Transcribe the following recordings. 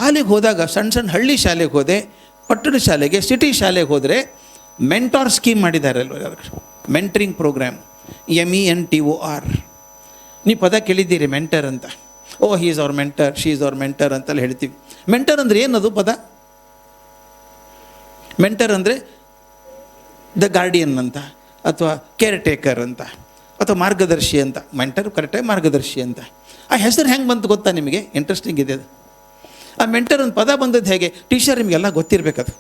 ಶಾಲೆಗೆ ಹೋದಾಗ ಸಣ್ಣ ಹಳ್ಳಿ ಶಾಲೆಗೆ ಹೋದೆ, ಪಟ್ಟಣ ಶಾಲೆಗೆ, ಸಿಟಿ ಶಾಲೆಗೆ ಹೋದರೆ ಮೆಂಟಾರ್ ಸ್ಕೀಮ್ ಮಾಡಿದ್ದಾರೆ ಅಲ್ವ, ಮೆಂಟರಿಂಗ್ ಪ್ರೋಗ್ರಾಮ್, MENTOR. ನೀವು ಪದ ಕೇಳಿದ್ದೀರಿ ಮೆಂಟರ್ ಅಂತ. Oh he is our mentor, she is our mentor ಅಂತೆಲ್ಲ ಹೇಳ್ತೀವಿ. ಮೆಂಟರ್ ಅಂದರೆ ಏನದು ಪದ? ಮೆಂಟರ್ ಅಂದರೆ ದ ಗಾರ್ಡಿಯನ್ ಅಂತ, ಅಥವಾ ಕೇರ್ ಟೇಕರ್ ಅಂತ, ಅಥವಾ ಮಾರ್ಗದರ್ಶಿ ಅಂತ. ಮೆಂಟರ್ ಕರೆಕ್ಟಾಗಿ ಮಾರ್ಗದರ್ಶಿ ಅಂತ. ಆ ಹೆಸರು ಹೆಂಗೆ ಬಂತು ಗೊತ್ತಾ ನಿಮಗೆ? ಇಂಟ್ರೆಸ್ಟಿಂಗ್ ಇದೆ ಅದು. ಆ ಮೆಂಟರ್ ಒಂದು ಪದ ಬಂದದ್ದು ಹೇಗೆ? ಟೀಚರ್ ನಿಮಗೆಲ್ಲ ಗೊತ್ತಿರಬೇಕದು.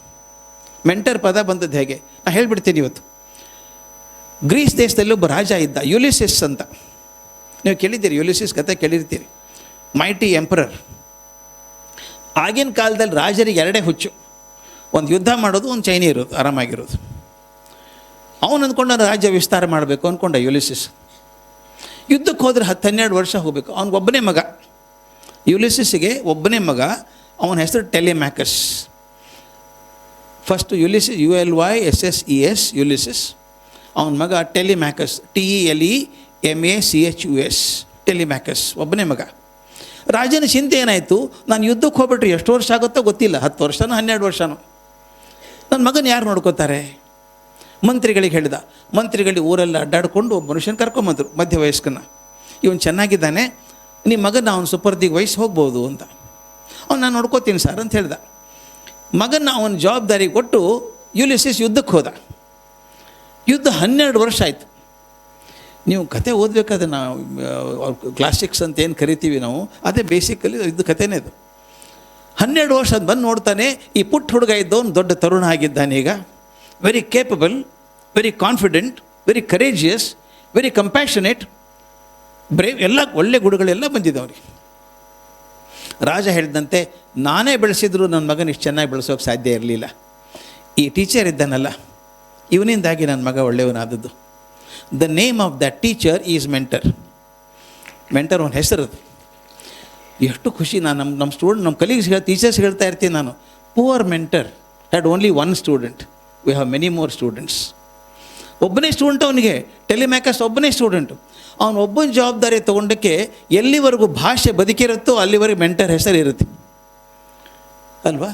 ಮೆಂಟರ್ ಪದ ಬಂದದ್ದು ಹೇಗೆ ನಾನು ಹೇಳ್ಬಿಡ್ತೀನಿ ಇವತ್ತು. ಗ್ರೀಸ್ ದೇಶದಲ್ಲಿ ಒಬ್ಬ ರಾಜ ಇದ್ದ, ಯುಲಿಸಿಸ್ ಅಂತ. ನೀವು ಕೇಳಿದ್ದೀರಿ, ಯುಲಿಸಿಸ್ ಕತೆ ಕೇಳಿರ್ತೀರಿ. Mighty emperor. ಆಗಿನ ಕಾಲದಲ್ಲಿ ರಾಜರಿಗೆ ಎರಡೇ ಹುಚ್ಚು, ಒಂದು ಯುದ್ಧ ಮಾಡೋದು, ಒಂದು ಚೈನಿ ಇರೋದು, ಆರಾಮಾಗಿರೋದು. ಅವನು ಅಂದ್ಕೊಂಡ ರಾಜ್ಯ ವಿಸ್ತಾರ ಮಾಡಬೇಕು ಅಂದ್ಕೊಂಡ ಯುಲಿಸಿಸ್. ಯುದ್ಧಕ್ಕೆ ಹೋದರೆ 10-12 ವರ್ಷ ಹೋಗಬೇಕು. ಅವನಿಗೊಬ್ಬನೇ ಮಗ, ಯುಲಿಸಿಸ್ಗೆ ಒಬ್ಬನೇ ಮಗ. ಅವನ ಹೆಸರು ಟೆಲಿಮ್ಯಾಕಸ್. First Ulysses, ULYSSES, Ulysses. ಅವನ ಮಗ ಟೆಲಿಮ್ಯಾಕಸ್, TELEMACHUS, ಟೆಲಿಮ್ಯಾಕಸ್, ಒಬ್ಬನೇ ಮಗ. ರಾಜನ ಚಿಂತೆ ಏನಾಯಿತು, ನಾನು ಯುದ್ಧಕ್ಕೆ ಹೋಗ್ಬಿಟ್ರೆ ಎಷ್ಟು ವರ್ಷ ಆಗುತ್ತೋ ಗೊತ್ತಿಲ್ಲ, 10 ವರ್ಷನೋ 12 ವರ್ಷನೋ. ನನ್ನ ಮಗನ ಯಾರು ನೋಡ್ಕೋತಾರೆ? ಮಂತ್ರಿಗಳಿಗೆ ಹೇಳಿದ. ಮಂತ್ರಿಗಳಿಗೆ ಊರೆಲ್ಲ ಅಡ್ಡಾಡಿಕೊಂಡು ಒಬ್ಬ ಮನುಷ್ಯನ ಕರ್ಕೊಂಬಂದರು, ಮಧ್ಯ ವಯಸ್ಕನ. ಇವನು ಚೆನ್ನಾಗಿದ್ದಾನೆ, ನಿಮ್ಮ ಮಗನ ಅವನು ಸುಪರ್ದಿಗೆ ವಯಸ್ಸು ಹೋಗ್ಬೋದು ಅಂತ. ಅವ್ನು ನಾನು ನೋಡ್ಕೋತೀನಿ ಸರ್ ಅಂತ ಹೇಳ್ದ. ಮಗನ ಅವನ ಜವಾಬ್ದಾರಿ ಕೊಟ್ಟು ಯುಲಿಸಿಸ್ ಯುದ್ಧಕ್ಕೆ ಹೋದ. ಯುದ್ಧ 12 ವರ್ಷ ಆಯಿತು. ನೀವು ಕತೆ ಓದಬೇಕಾದ್ರೆ ನಾವು ಕ್ಲಾಸಿಕ್ಸ್ ಅಂತ ಏನು ಕರಿತೀವಿ ನಾವು, ಅದೇ ಬೇಸಿಕಲಿ ಇದು ಕಥೆನೇ ಅದು. 12 ವರ್ಷ ಅದು ಬಂದು ನೋಡ್ತಾನೆ, ಈ ಪುಟ್ಟ ಹುಡುಗ ಇದ್ದವನು ದೊಡ್ಡ ತರುಣ ಆಗಿದ್ದಾನೆ ಈಗ. Very capable, very confident, very courageous, very compassionate, brave, ಎಲ್ಲ ಒಳ್ಳೆ ಗುಣಗಳೆಲ್ಲ ಬಂದಿದ್ದವ್ರಿಗೆ. ರಾಜ ಹೇಳಿದಂತೆ, ನಾನೇ ಬೆಳೆಸಿದ್ರು ನನ್ನ ಮಗನ ಇಷ್ಟು ಚೆನ್ನಾಗಿ ಬೆಳೆಸೋಕೆ ಸಾಧ್ಯ ಇರಲಿಲ್ಲ. ಈ ಟೀಚರ್ ಇದ್ದಾನಲ್ಲ, ಇವನಿಂದಾಗಿ ನನ್ನ ಮಗ ಒಳ್ಳೆಯವನಾದದ್ದು. The name of the teacher is Mentor. Mentor ಅವನ ಹೆಸರದು. ಎಷ್ಟು ಖುಷಿ. ನಾನು ನಮ್ಮ ಸ್ಟೂಡೆಂಟ್, ನಮ್ಮ ಕಲೀಗ್ಸ್ ಟೀಚರ್ಸ್ ಹೇಳ್ತಾ ಇರ್ತೀನಿ ನಾನು, poor mentor had only 1 student, we have many more students. ಒಬ್ಬನೇ ಸ್ಟೂಡೆಂಟ್ ಅವನಿಗೆ, ಟೆಲಿಮ್ಯಾಕಸ್ ಒಬ್ಬನೇ ಸ್ಟೂಡೆಂಟು. ಅವನು ಒಬ್ಬನ ಜವಾಬ್ದಾರಿ ತೊಗೊಂಡಕ್ಕೆ ಎಲ್ಲಿವರೆಗೂ ಭಾಷೆ ಬದುಕಿರುತ್ತೋ ಅಲ್ಲಿವರೆಗೆ ಮೆಂಟರ್ ಹೆಸರು ಇರುತ್ತೆ ಅಲ್ವಾ?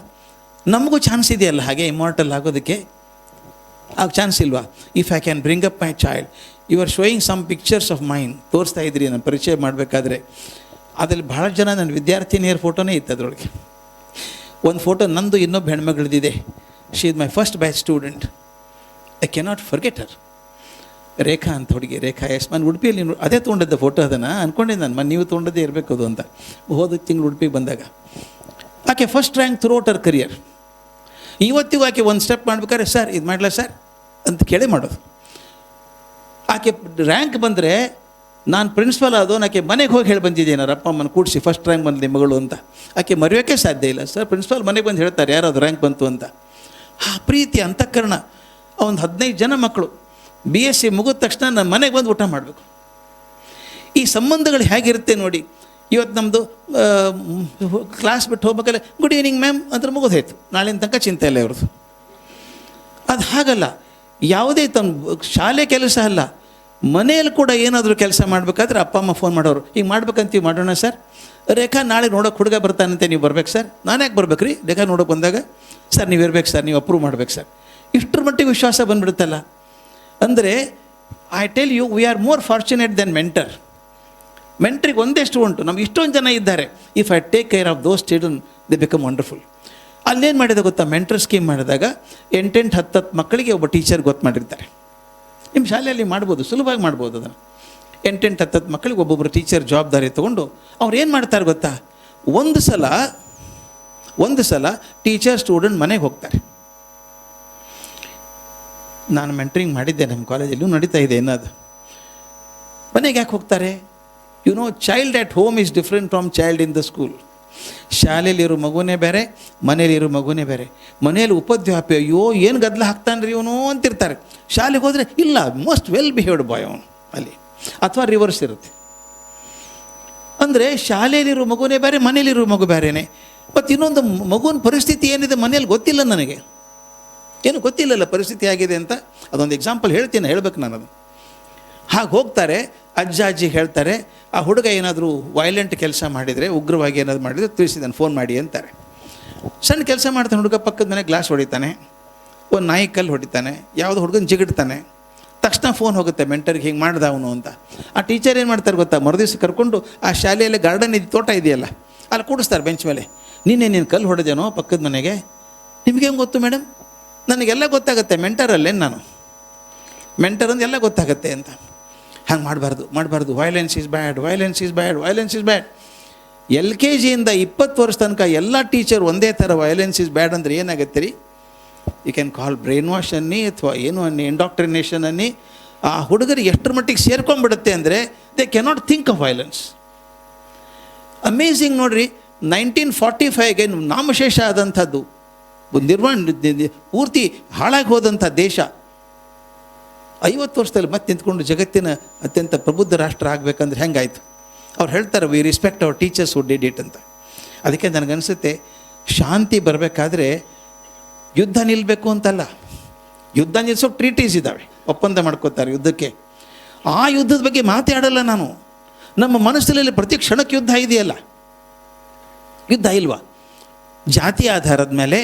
ನಮಗೂ ಚಾನ್ಸ್ ಇದೆಯಲ್ಲ ಹಾಗೆ ಇಮಾರ್ಟಲ್ ಆಗೋದಕ್ಕೆ? ಆಗ ಚಾನ್ಸ್ ಇಲ್ವಾ? If I can bring up my child, you are showing some pictures of mine, ತೋರಿಸ್ತಾ ಇದ್ರಿ ನಾನು ಪರಿಚಯ ಮಾಡಬೇಕಾದ್ರೆ. ಅದರಲ್ಲಿ ಭಾಳ ಜನ ನನ್ನ ವಿದ್ಯಾರ್ಥಿನಿಯರ ಫೋಟೋನೇ ಇತ್ತು ಅದರೊಳಗೆ. ಒಂದು ಫೋಟೋ ನಂದು, ಇನ್ನೊಬ್ಬ ಹೆಣ್ಮಗಳದಿದೆ. She is my first batch student. I cannot forget her. Rekha ಅಂತ ಹುಡುಗಿ, ರೇಖಾ ಎಸ್. ನಾನು ಉಡುಪಿಯಲ್ಲಿ ಅದೇ ತೊಗೊಂಡಿದ್ದ ಫೋಟೋ, ಅದನ್ನು ಅಂದ್ಕೊಂಡಿದ್ದೆ ನಾನು, ನೀವು ತೊಗೊಂಡದ್ದೇ ಇರಬೇಕು ಅದು ಅಂತ. ಹೋದ ತಿಂಗಳು ಉಡುಪಿಗೆ ಬಂದಾಗ ಆಕೆ ಫಸ್ಟ್ ರ್ಯಾಂಕ್ ಥ್ರೂಔಟ್ ಹರ್ ಕರಿಯರ್. ಇವತ್ತಿಗೂ ಆಕೆ ಒಂದು ಸ್ಟೆಪ್ ಮಾಡ್ಬೇಕಾದ್ರೆ, ಸರ್ ಇದು ಮಾಡಲ ಸರ್ ಅಂತ ಕೇಳೇ ಮಾಡೋದು. ಆಕೆ ರ್ಯಾಂಕ್ ಬಂದರೆ ನಾನು ಪ್ರಿನ್ಸಿಪಲ್ ಆದವನು ಆಕೆ ಮನೆಗೆ ಹೋಗಿ ಹೇಳಿ ಬಂದಿದ್ದೇನೆ, ಅಪ್ಪ ಅಮ್ಮನ ಕೂಡಿಸಿ ಫಸ್ಟ್ ರ್ಯಾಂಕ್ ಬಂದಿದೆ ಮಗಳು ಅಂತ. ಆಕೆ ಮರೆಯೋಕ್ಕೆ ಸಾಧ್ಯ ಇಲ್ಲ. ಸರ್ ಪ್ರಿನ್ಸಿಪಾಲ್ ಮನೆಗೆ ಬಂದು ಹೇಳ್ತಾರೆ ಯಾರಾದ್ರು ರ್ಯಾಂಕ್ ಬಂತು ಅಂತ. ಆ ಪ್ರೀತಿ ಅಂತಃಕರಣ. ಒಂದು 15 ಜನ ಮಕ್ಕಳು BSc ಮುಗಿದ ತಕ್ಷಣ ನನ್ನ ಮನೆಗೆ ಬಂದು ಊಟ ಮಾಡಬೇಕು. ಈ ಸಂಬಂಧಗಳು ಹೇಗಿರುತ್ತೆ ನೋಡಿ. ಇವತ್ತು ನಮ್ಮದು ಕ್ಲಾಸ್ ಬಿಟ್ಟು ಹೋಗ್ಬೇಕಾದ್ರೆ ಗುಡ್ ಈವ್ನಿಂಗ್ ಮ್ಯಾಮ್ ಅಂತ ಮುಗಿದೋಯ್ತು, ನಾಳಿನ ತನಕ ಚಿಂತೆ ಇಲ್ಲ ಇವ್ರದ್ದು. ಅದು ಹಾಗಲ್ಲ. ಯಾವುದೇ ತಮ್ಮ ಶಾಲೆ ಕೆಲಸ ಅಲ್ಲ, ಮನೆಯಲ್ಲಿ ಕೂಡ ಏನಾದರೂ ಕೆಲಸ ಮಾಡಬೇಕಾದ್ರೆ ಅಪ್ಪ ಅಮ್ಮ ಫೋನ್ ಮಾಡೋರು, ಈಗ ಮಾಡ್ಬೇಕಂತೀವಿ, ಮಾಡೋಣ ಸರ್. ರೇಖಾ ನಾಳೆ ನೋಡೋಕೆ ಹುಡುಗ ಬರ್ತಾನಂತೆ, ನೀವು ಬರ್ಬೇಕು ಸರ್. ನಾನು ಯಾಕೆ ಬರ್ಬೇಕು ರೀ? ರೇಖಾ ನೋಡೋಕೆ ಬಂದಾಗ ಸರ್ ನೀವು ಇರ್ಬೇಕು ಸರ್, ನೀವು ಅಪ್ರೂವ್ ಮಾಡ್ಬೇಕು ಸರ್. ಇಷ್ಟರ ಮಟ್ಟಿಗೆ ವಿಶ್ವಾಸ ಬಂದುಬಿಡುತ್ತಲ್ಲ. ಅಂದರೆ I tell you, we are more fortunate than Mentor. ಮೆಂಟ್ರಿಗೆ ಒಂದೇ ಸ್ಟೂಡೆಂಟು, ನಮ್ಗೆ ಇಷ್ಟೊಂದು ಜನ ಇದ್ದಾರೆ. If I take care of those children, they become wonderful. ಅಲ್ಲೇನು ಮಾಡಿದೆ ಗೊತ್ತಾ? ಮೆಂಟರ್ ಸ್ಕೀಮ್ ಮಾಡಿದಾಗ 8-10 10 ಮಕ್ಕಳಿಗೆ ಒಬ್ಬ ಟೀಚರ್ ಗೊತ್ತು ಮಾಡಿರ್ತಾರೆ. ನಿಮ್ಮ ಶಾಲೆಯಲ್ಲಿ ಮಾಡ್ಬೋದು, ಸುಲಭವಾಗಿ ಮಾಡ್ಬೋದು ಅದನ್ನು. 8-10 10 ಮಕ್ಕಳಿಗೆ ಒಬ್ಬೊಬ್ಬರು ಟೀಚರ್ ಜವಾಬ್ದಾರಿ ತೊಗೊಂಡು ಅವ್ರು ಏನು ಮಾಡ್ತಾರೆ ಗೊತ್ತಾ? ಒಂದು ಸಲ ಟೀಚರ್ ಸ್ಟೂಡೆಂಟ್ ಮನೆಗೆ ಹೋಗ್ತಾರೆ. ನಾನು ಮೆಂಟ್ರಿಂಗ್ ಮಾಡಿದ್ದೆ ನಮ್ಮ ಕಾಲೇಜಲ್ಲೂ ನಡೀತಾ ಇದೆ ಏನದು. ಮನೆಗೆ ಯಾಕೆ ಹೋಗ್ತಾರೆ? You know, child at home is different from child in the school. ಶಾಲೆಯಲ್ಲಿರೋ ಮಗುನೇ ಬೇರೆ, ಮನೇಲಿರೋ ಮಗುನೇ ಬೇರೆ. ಮನೇಲಿ ಉಪದ್ವ್ಯಾಪಿ, ಅಯ್ಯೋ ಏನು ಗದ್ದಲ ಹಾಕ್ತಾನೆ ರೀ ಇವನು ಅಂತಿರ್ತಾರೆ. ಶಾಲೆಗೆ ಹೋದರೆ ಇಲ್ಲ, ಮೋಸ್ಟ್ ವೆಲ್ ಬಿಹೇವ್ಡ್ ಬಾಯ್ ಅವನು ಅಲ್ಲಿ. ಅಥವಾ ರಿವರ್ಸ್ ಇರುತ್ತೆ. ಅಂದರೆ ಶಾಲೆಯಲ್ಲಿರೋ ಮಗುನೇ ಬೇರೆ, ಮನೇಲಿರೋ ಮಗು ಬೇರೆಯೇ. ಮತ್ತು ಇನ್ನೊಂದು ಮಗುವಿನ ಪರಿಸ್ಥಿತಿ ಏನಿದೆ ಮನೇಲಿ ಗೊತ್ತಿಲ್ಲ ನನಗೆ, ಏನು ಗೊತ್ತಿಲ್ಲಲ್ಲ ಪರಿಸ್ಥಿತಿ ಆಗಿದೆ ಅಂತ. ಅದೊಂದು ಎಕ್ಸಾಂಪಲ್ ಹೇಳ್ತೀನಿ, ಹೇಳ್ಬೇಕು ನಾನು ಅದು. ಹಾಗೆ ಹೋಗ್ತಾರೆ, ಅಜ್ಜ ಅಜ್ಜಿ ಹೇಳ್ತಾರೆ, ಆ ಹುಡುಗ ಏನಾದರೂ ವೈಲೆಂಟ್ ಕೆಲಸ ಮಾಡಿದರೆ, ಉಗ್ರವಾಗಿ ಏನಾದರೂ ಮಾಡಿದರೆ ತಿಳಿಸಿದ್ದಾನೆ, ಫೋನ್ ಮಾಡಿ ಅಂತಾರೆ. ಸಣ್ಣ ಕೆಲಸ ಮಾಡ್ತಾನೆ ಹುಡುಗ, ಪಕ್ಕದ ಮನೆ ಗ್ಲಾಸ್ ಹೊಡಿತಾನೆ, ಒಂದು ನಾಯಿ ಕಲ್ಲು ಹೊಡಿತಾನೆ, ಯಾವುದೋ ಹುಡುಗನ ಜಿಗಿಡ್ತಾನೆ. ತಕ್ಷಣ ಫೋನ್ ಹೋಗುತ್ತೆ ಮೆಂಟರ್ಗೆ, ಹಿಂಗೆ ಮಾಡ್ದ ಅವನು ಅಂತ. ಆ ಟೀಚರ್ ಏನು ಮಾಡ್ತಾರೆ ಗೊತ್ತಾ, ಮರುದಿವ್ಸ ಕರ್ಕೊಂಡು ಆ ಶಾಲೆಯಲ್ಲಿ ಗಾರ್ಡನ್ ತೋಟ ಇದೆಯಲ್ಲ ಅಲ್ಲಿ ಕೂಡಿಸ್ತಾರೆ ಬೆಂಚ್ ಮೇಲೆ. ನೀನು ಕಲ್ಲು ಹೊಡೆದೇನೋ ಪಕ್ಕದ ಮನೆಗೆ, ನಿಮ್ಗೆ ಹೆಂಗೆ ಗೊತ್ತು ಮೇಡಮ್? ನನಗೆಲ್ಲ ಗೊತ್ತಾಗುತ್ತೆ, ಮೆಂಟರಲ್ಲೇನು ನಾನು, ಮೆಂಟರ್ ಅಂತ ಎಲ್ಲ ಗೊತ್ತಾಗುತ್ತೆ ಅಂತ. ಹಂಗೆ ಮಾಡಬಾರ್ದು. Violence is bad. LKGಯಿಂದ 20 ವರ್ಷ ತನಕ ಎಲ್ಲ ಟೀಚರ್ ಒಂದೇ ಥರ ವೈಲೆನ್ಸ್ ಈಸ್ ಬ್ಯಾಡ್ ಅಂದರೆ ಏನಾಗುತ್ತೆ ರೀ? You can call brainwash ಅನ್ನಿ ಅಥವಾ ಏನು ಅನ್ನಿ, ಇಂಡಾಕ್ಟ್ರಿನೇಷನ್ ಅನ್ನಿ. ಆ ಹುಡುಗರಿಗೆ ಎಷ್ಟರ ಮಟ್ಟಿಗೆ ಸೇರ್ಕೊಂಡ್ಬಿಡುತ್ತೆ ಅಂದರೆ they cannot think of violence. Amazing ನೋಡಿರಿ, 1945ಗೆ ನಾಮಶೇಷ ಆದಂಥದ್ದು, ಪೂರ್ತಿ ಹಾಳಾಗಿ ಹೋದಂಥ ದೇಶ 50 ವರ್ಷದಲ್ಲಿ ಮತ್ತೆ ನಿಂತ್ಕೊಂಡು ಜಗತ್ತಿನ ಅತ್ಯಂತ ಪ್ರಬುದ್ಧ ರಾಷ್ಟ್ರ ಆಗಬೇಕಂದ್ರೆ ಹೆಂಗಾಯಿತು? ಅವ್ರು ಹೇಳ್ತಾರೆ, ವಿ ರೆಸ್ಪೆಕ್ಟ್ ಅವರ್ ಟೀಚರ್ಸ್ ಹು ಡಿಡ್ ಇಟ್ ಅಂತ. ಅದಕ್ಕೆ ನನಗನ್ಸುತ್ತೆ, ಶಾಂತಿ ಬರಬೇಕಾದ್ರೆ ಯುದ್ಧ ನಿಲ್ಲಬೇಕು ಅಂತಲ್ಲ, ಯುದ್ಧ ನಿಲ್ಲಿಸೋಕೆ ಟ್ರೀಟೀಸ್ ಇದ್ದಾವೆ, ಒಪ್ಪಂದ ಮಾಡ್ಕೋತಾರೆ ಯುದ್ಧಕ್ಕೆ. ಆ ಯುದ್ಧದ ಬಗ್ಗೆ ಮಾತಾಡಲ್ಲ ನಾನು. ನಮ್ಮ ಮನಸ್ಸಿನಲ್ಲಿ ಪ್ರತಿ ಕ್ಷಣಕ್ಕೆ ಯುದ್ಧ ಇದೆಯಲ್ಲ, ಯುದ್ಧ ಇಲ್ವಾ? ಜಾತಿ ಆಧಾರದ ಮೇಲೆ,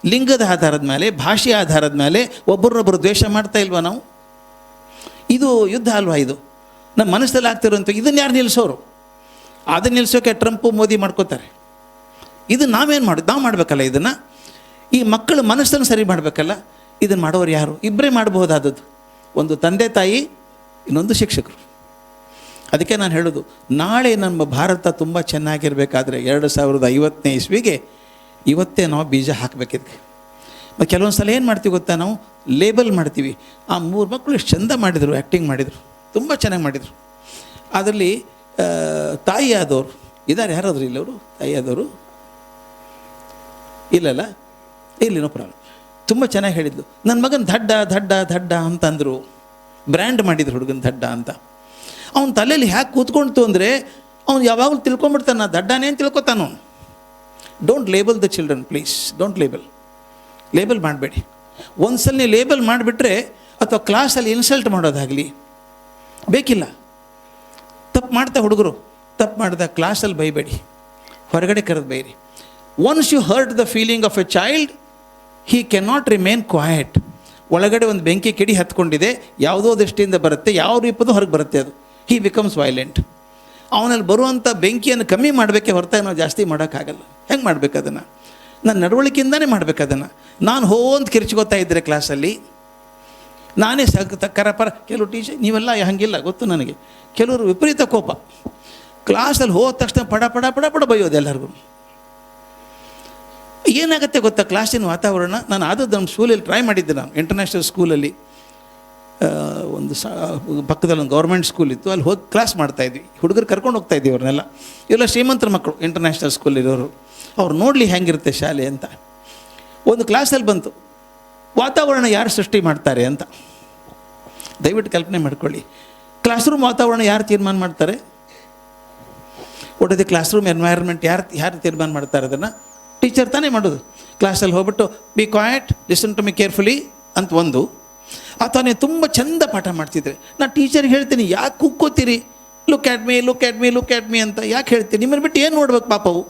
ಲಿಂಗದ ಆಧಾರದ ಮೇಲೆ, ಭಾಷೆಯ ಆಧಾರದ ಮೇಲೆ ಒಬ್ಬರನ್ನೊಬ್ಬರು ದ್ವೇಷ ಮಾಡ್ತಾ ಇಲ್ವಾ ನಾವು? ಇದು ಯುದ್ಧ ಅಲ್ವಾ? ಇದು ನಮ್ಮ ಮನಸ್ಸಲ್ಲಿ ಆಗ್ತಿರೋಂಥ ಇದನ್ನು ಯಾರು ನಿಲ್ಲಿಸೋರು? ಅದನ್ನು ನಿಲ್ಲಿಸೋಕೆ ಟ್ರಂಪು ಮೋದಿ ಮಾಡ್ಕೋತಾರೆ. ಇದು ನಾವು ಮಾಡಬೇಕಲ್ಲ ಇದನ್ನು. ಈ ಮಕ್ಕಳ ಮನಸ್ಸನ್ನು ಸರಿ ಮಾಡಬೇಕಲ್ಲ. ಇದನ್ನು ಮಾಡೋರು ಯಾರು? ಇಬ್ಬರೇ ಮಾಡಬಹುದಾದದ್ದು, ಒಂದು ತಂದೆ ತಾಯಿ, ಇನ್ನೊಂದು ಶಿಕ್ಷಕರು. ಅದಕ್ಕೆ ನಾನು ಹೇಳೋದು, ನಾಳೆ ನಮ್ಮ ಭಾರತ ತುಂಬ ಚೆನ್ನಾಗಿರಬೇಕಾದ್ರೆ 2050ನೇ ಇಸ್ವಿಗೆ ಇವತ್ತೇ ನಾವು ಬೀಜ ಹಾಕಬೇಕಿದ್ಕೆ. ಮತ್ತು ಕೆಲವೊಂದು ಸಲ ಏನು ಮಾಡ್ತೀವಿ ಗೊತ್ತಾ, ನಾವು ಲೇಬಲ್ ಮಾಡ್ತೀವಿ. ಆ 3 ಮಕ್ಕಳು ಎಷ್ಟು ಚೆಂದ ಮಾಡಿದರು, ಆ್ಯಕ್ಟಿಂಗ್ ಮಾಡಿದರು, ತುಂಬ ಚೆನ್ನಾಗಿ ಮಾಡಿದರು. ಅದರಲ್ಲಿ ತಾಯಿ ಆದವರು ಇದ್ದಾರೆ, ಯಾರಾದರೂ ಇಲ್ಲವರು ತಾಯಿ ಆದವರು ಇಲ್ಲಲ್ಲ, ಇಲ್ಲಿ ನೋ ಪ್ರಾಬ್ಲಮ್. ತುಂಬ ಚೆನ್ನಾಗಿ ಹೇಳಿದ್ಲು. ನನ್ನ ಮಗನ ದಡ್ಡ ಅಂತಂದರು, ಬ್ರ್ಯಾಂಡ್ ಮಾಡಿದ್ರು ಹುಡುಗನ ದಡ್ಡ ಅಂತ. ಅವನ ತಲೆಯಲ್ಲಿ ಹ್ಯಾಕೆ ಕೂತ್ಕೊಳ್ತು ಅಂದರೆ, ಅವ್ನು ಯಾವಾಗಲೂ ತಿಳ್ಕೊಂಬಿಡ್ತಾನೆ, ನಾ ದಡ್ಡನೇ ಅಂತ ತಿಳ್ಕೊತಾನು. Don't label the children please, don't label ಮಾಡಬೇಡಿ. ಒಂದ್ಸಲ ನೀವು ಲೇಬಲ್ ಮಾಡಿಬಿಟ್ರೆ, ಅಥವಾ ಕ್ಲಾಸಲ್ಲಿ ಇನ್ಸಲ್ಟ್ ಮಾಡೋದಾಗಲಿ ಬೇಕಿಲ್ಲ. ತಪ್ಪು ಮಾಡ್ತಾ ಹುಡುಗರು ತಪ್ಪು ಮಾಡಿದ ಕ್ಲಾಸಲ್ಲಿ ಬೈಬೇಡಿ, ಹೊರಗಡೆ ಕರೆದು ಬೈರಿ. Once you hurt the feeling of a child, he cannot remain quiet. ಒಳಗಡೆ ಒಂದು ಬೆಂಕಿ ಕಿಡಿ ಹತ್ಕೊಂಡಿದೆ, ಯಾವುದೋ ದೃಷ್ಟಿಯಿಂದ ಬರುತ್ತೆ, ಯಾವ ರೂಪದ ಹೊರಗೆ ಬರುತ್ತೆ, ಅದು ಹಿ ಬಿಕಮ್ಸ್ ವೈಲೆಂಟ್. ಅವನಲ್ಲಿ ಬರುವಂಥ ಬೆಂಕಿಯನ್ನು ಕಮ್ಮಿ ಮಾಡಬೇಕೆ ಹೊರತಾಗಿ ನಾವು ಜಾಸ್ತಿ ಮಾಡೋಕ್ಕಾಗಲ್ಲ. ಹೆಂಗೆ ಮಾಡಬೇಕು ಅದನ್ನು? ನನ್ನ ನಡವಳಿಕೆಯಿಂದನೇ ಮಾಡಬೇಕು ಅದನ್ನು. ನಾನು ಅಂತ ಕಿರ್ಚ್ಕೋತಾ ಇದ್ದರೆ ಕ್ಲಾಸಲ್ಲಿ, ನಾನೇ ಕರಪರ. ಕೆಲವು ಟೀಚರ್ ನೀವೆಲ್ಲ ಹಂಗಿಲ್ಲ ಗೊತ್ತು ನನಗೆ, ಕೆಲವರು ವಿಪರೀತ ಕೋಪ. ಕ್ಲಾಸಲ್ಲಿ ಹೋದ ತಕ್ಷಣ ಪಡ ಬೈಯೋದು ಎಲ್ಲರಿಗೂ. ಏನಾಗುತ್ತೆ ಗೊತ್ತಾ ಕ್ಲಾಸಿನ ವಾತಾವರಣ? ನಾನು ಆದದ್ದು ನಮ್ಮ ಸ್ಕೂಲಲ್ಲಿ ಟ್ರೈ ಮಾಡಿದ್ದೆ. ನಾನು ಇಂಟರ್ನ್ಯಾಷನಲ್ ಸ್ಕೂಲಲ್ಲಿ ಒಂದು ಪಕ್ಕದಲ್ಲಿ ಒಂದು ಗೌರ್ಮೆಂಟ್ ಸ್ಕೂಲ್ ಇತ್ತು, ಅಲ್ಲಿ ಹೋಗಿ ಕ್ಲಾಸ್ ಮಾಡ್ತಾಯಿದ್ವಿ. ಹುಡುಗರು ಕರ್ಕೊಂಡು ಹೋಗ್ತಾಯಿದ್ವಿ ಅವ್ರನ್ನೆಲ್ಲ. ಇವೆಲ್ಲ ಶ್ರೀಮಂತರ ಮಕ್ಕಳು, ಇಂಟರ್ನ್ಯಾಷನಲ್ ಸ್ಕೂಲಿರೋರು. ಅವ್ರು ನೋಡಲಿ ಹೆಂಗಿರುತ್ತೆ ಶಾಲೆ ಅಂತ. ಒಂದು ಕ್ಲಾಸಲ್ಲಿ ಬಂತು, ವಾತಾವರಣ ಯಾರು ಸೃಷ್ಟಿ ಮಾಡ್ತಾರೆ ಅಂತ. ದಯವಿಟ್ಟು ಕಲ್ಪನೆ ಮಾಡ್ಕೊಳ್ಳಿ, ಕ್ಲಾಸ್ ರೂಮ್ ವಾತಾವರಣ ಯಾರು ತೀರ್ಮಾನ ಮಾಡ್ತಾರೆ? ಒಟ್ಟದೆ ಕ್ಲಾಸ್ ರೂಮ್ ಎನ್ವೈರ್ಮೆಂಟ್ ಯಾರು ತೀರ್ಮಾನ ಮಾಡ್ತಾರೆ? ಅದನ್ನು ಟೀಚರ್ ತಾನೇ ಮಾಡೋದು. ಕ್ಲಾಸಲ್ಲಿ ಹೋಗ್ಬಿಟ್ಟು be quiet, listen to me carefully ಅಂತ ಒಂದು. ಅಥವಾ ನೀವು ತುಂಬ ಚೆಂದ ಪಾಠ ಮಾಡ್ತಿದ್ರೆ, ನಾನು ಟೀಚರ್ಗೆ ಹೇಳ್ತೀನಿ, ಯಾಕೆ ಕುಕ್ಕೋತೀರಿ, ಲುಕ್ ಆ್ಯಟ್ ಮೀ ಅಂತ ಯಾಕೆ ಹೇಳ್ತೀನಿ? ನಿಮ್ಮನ್ನು ಬಿಟ್ಟು ಏನು ನೋಡ್ಬೇಕು ಪಾಪವು?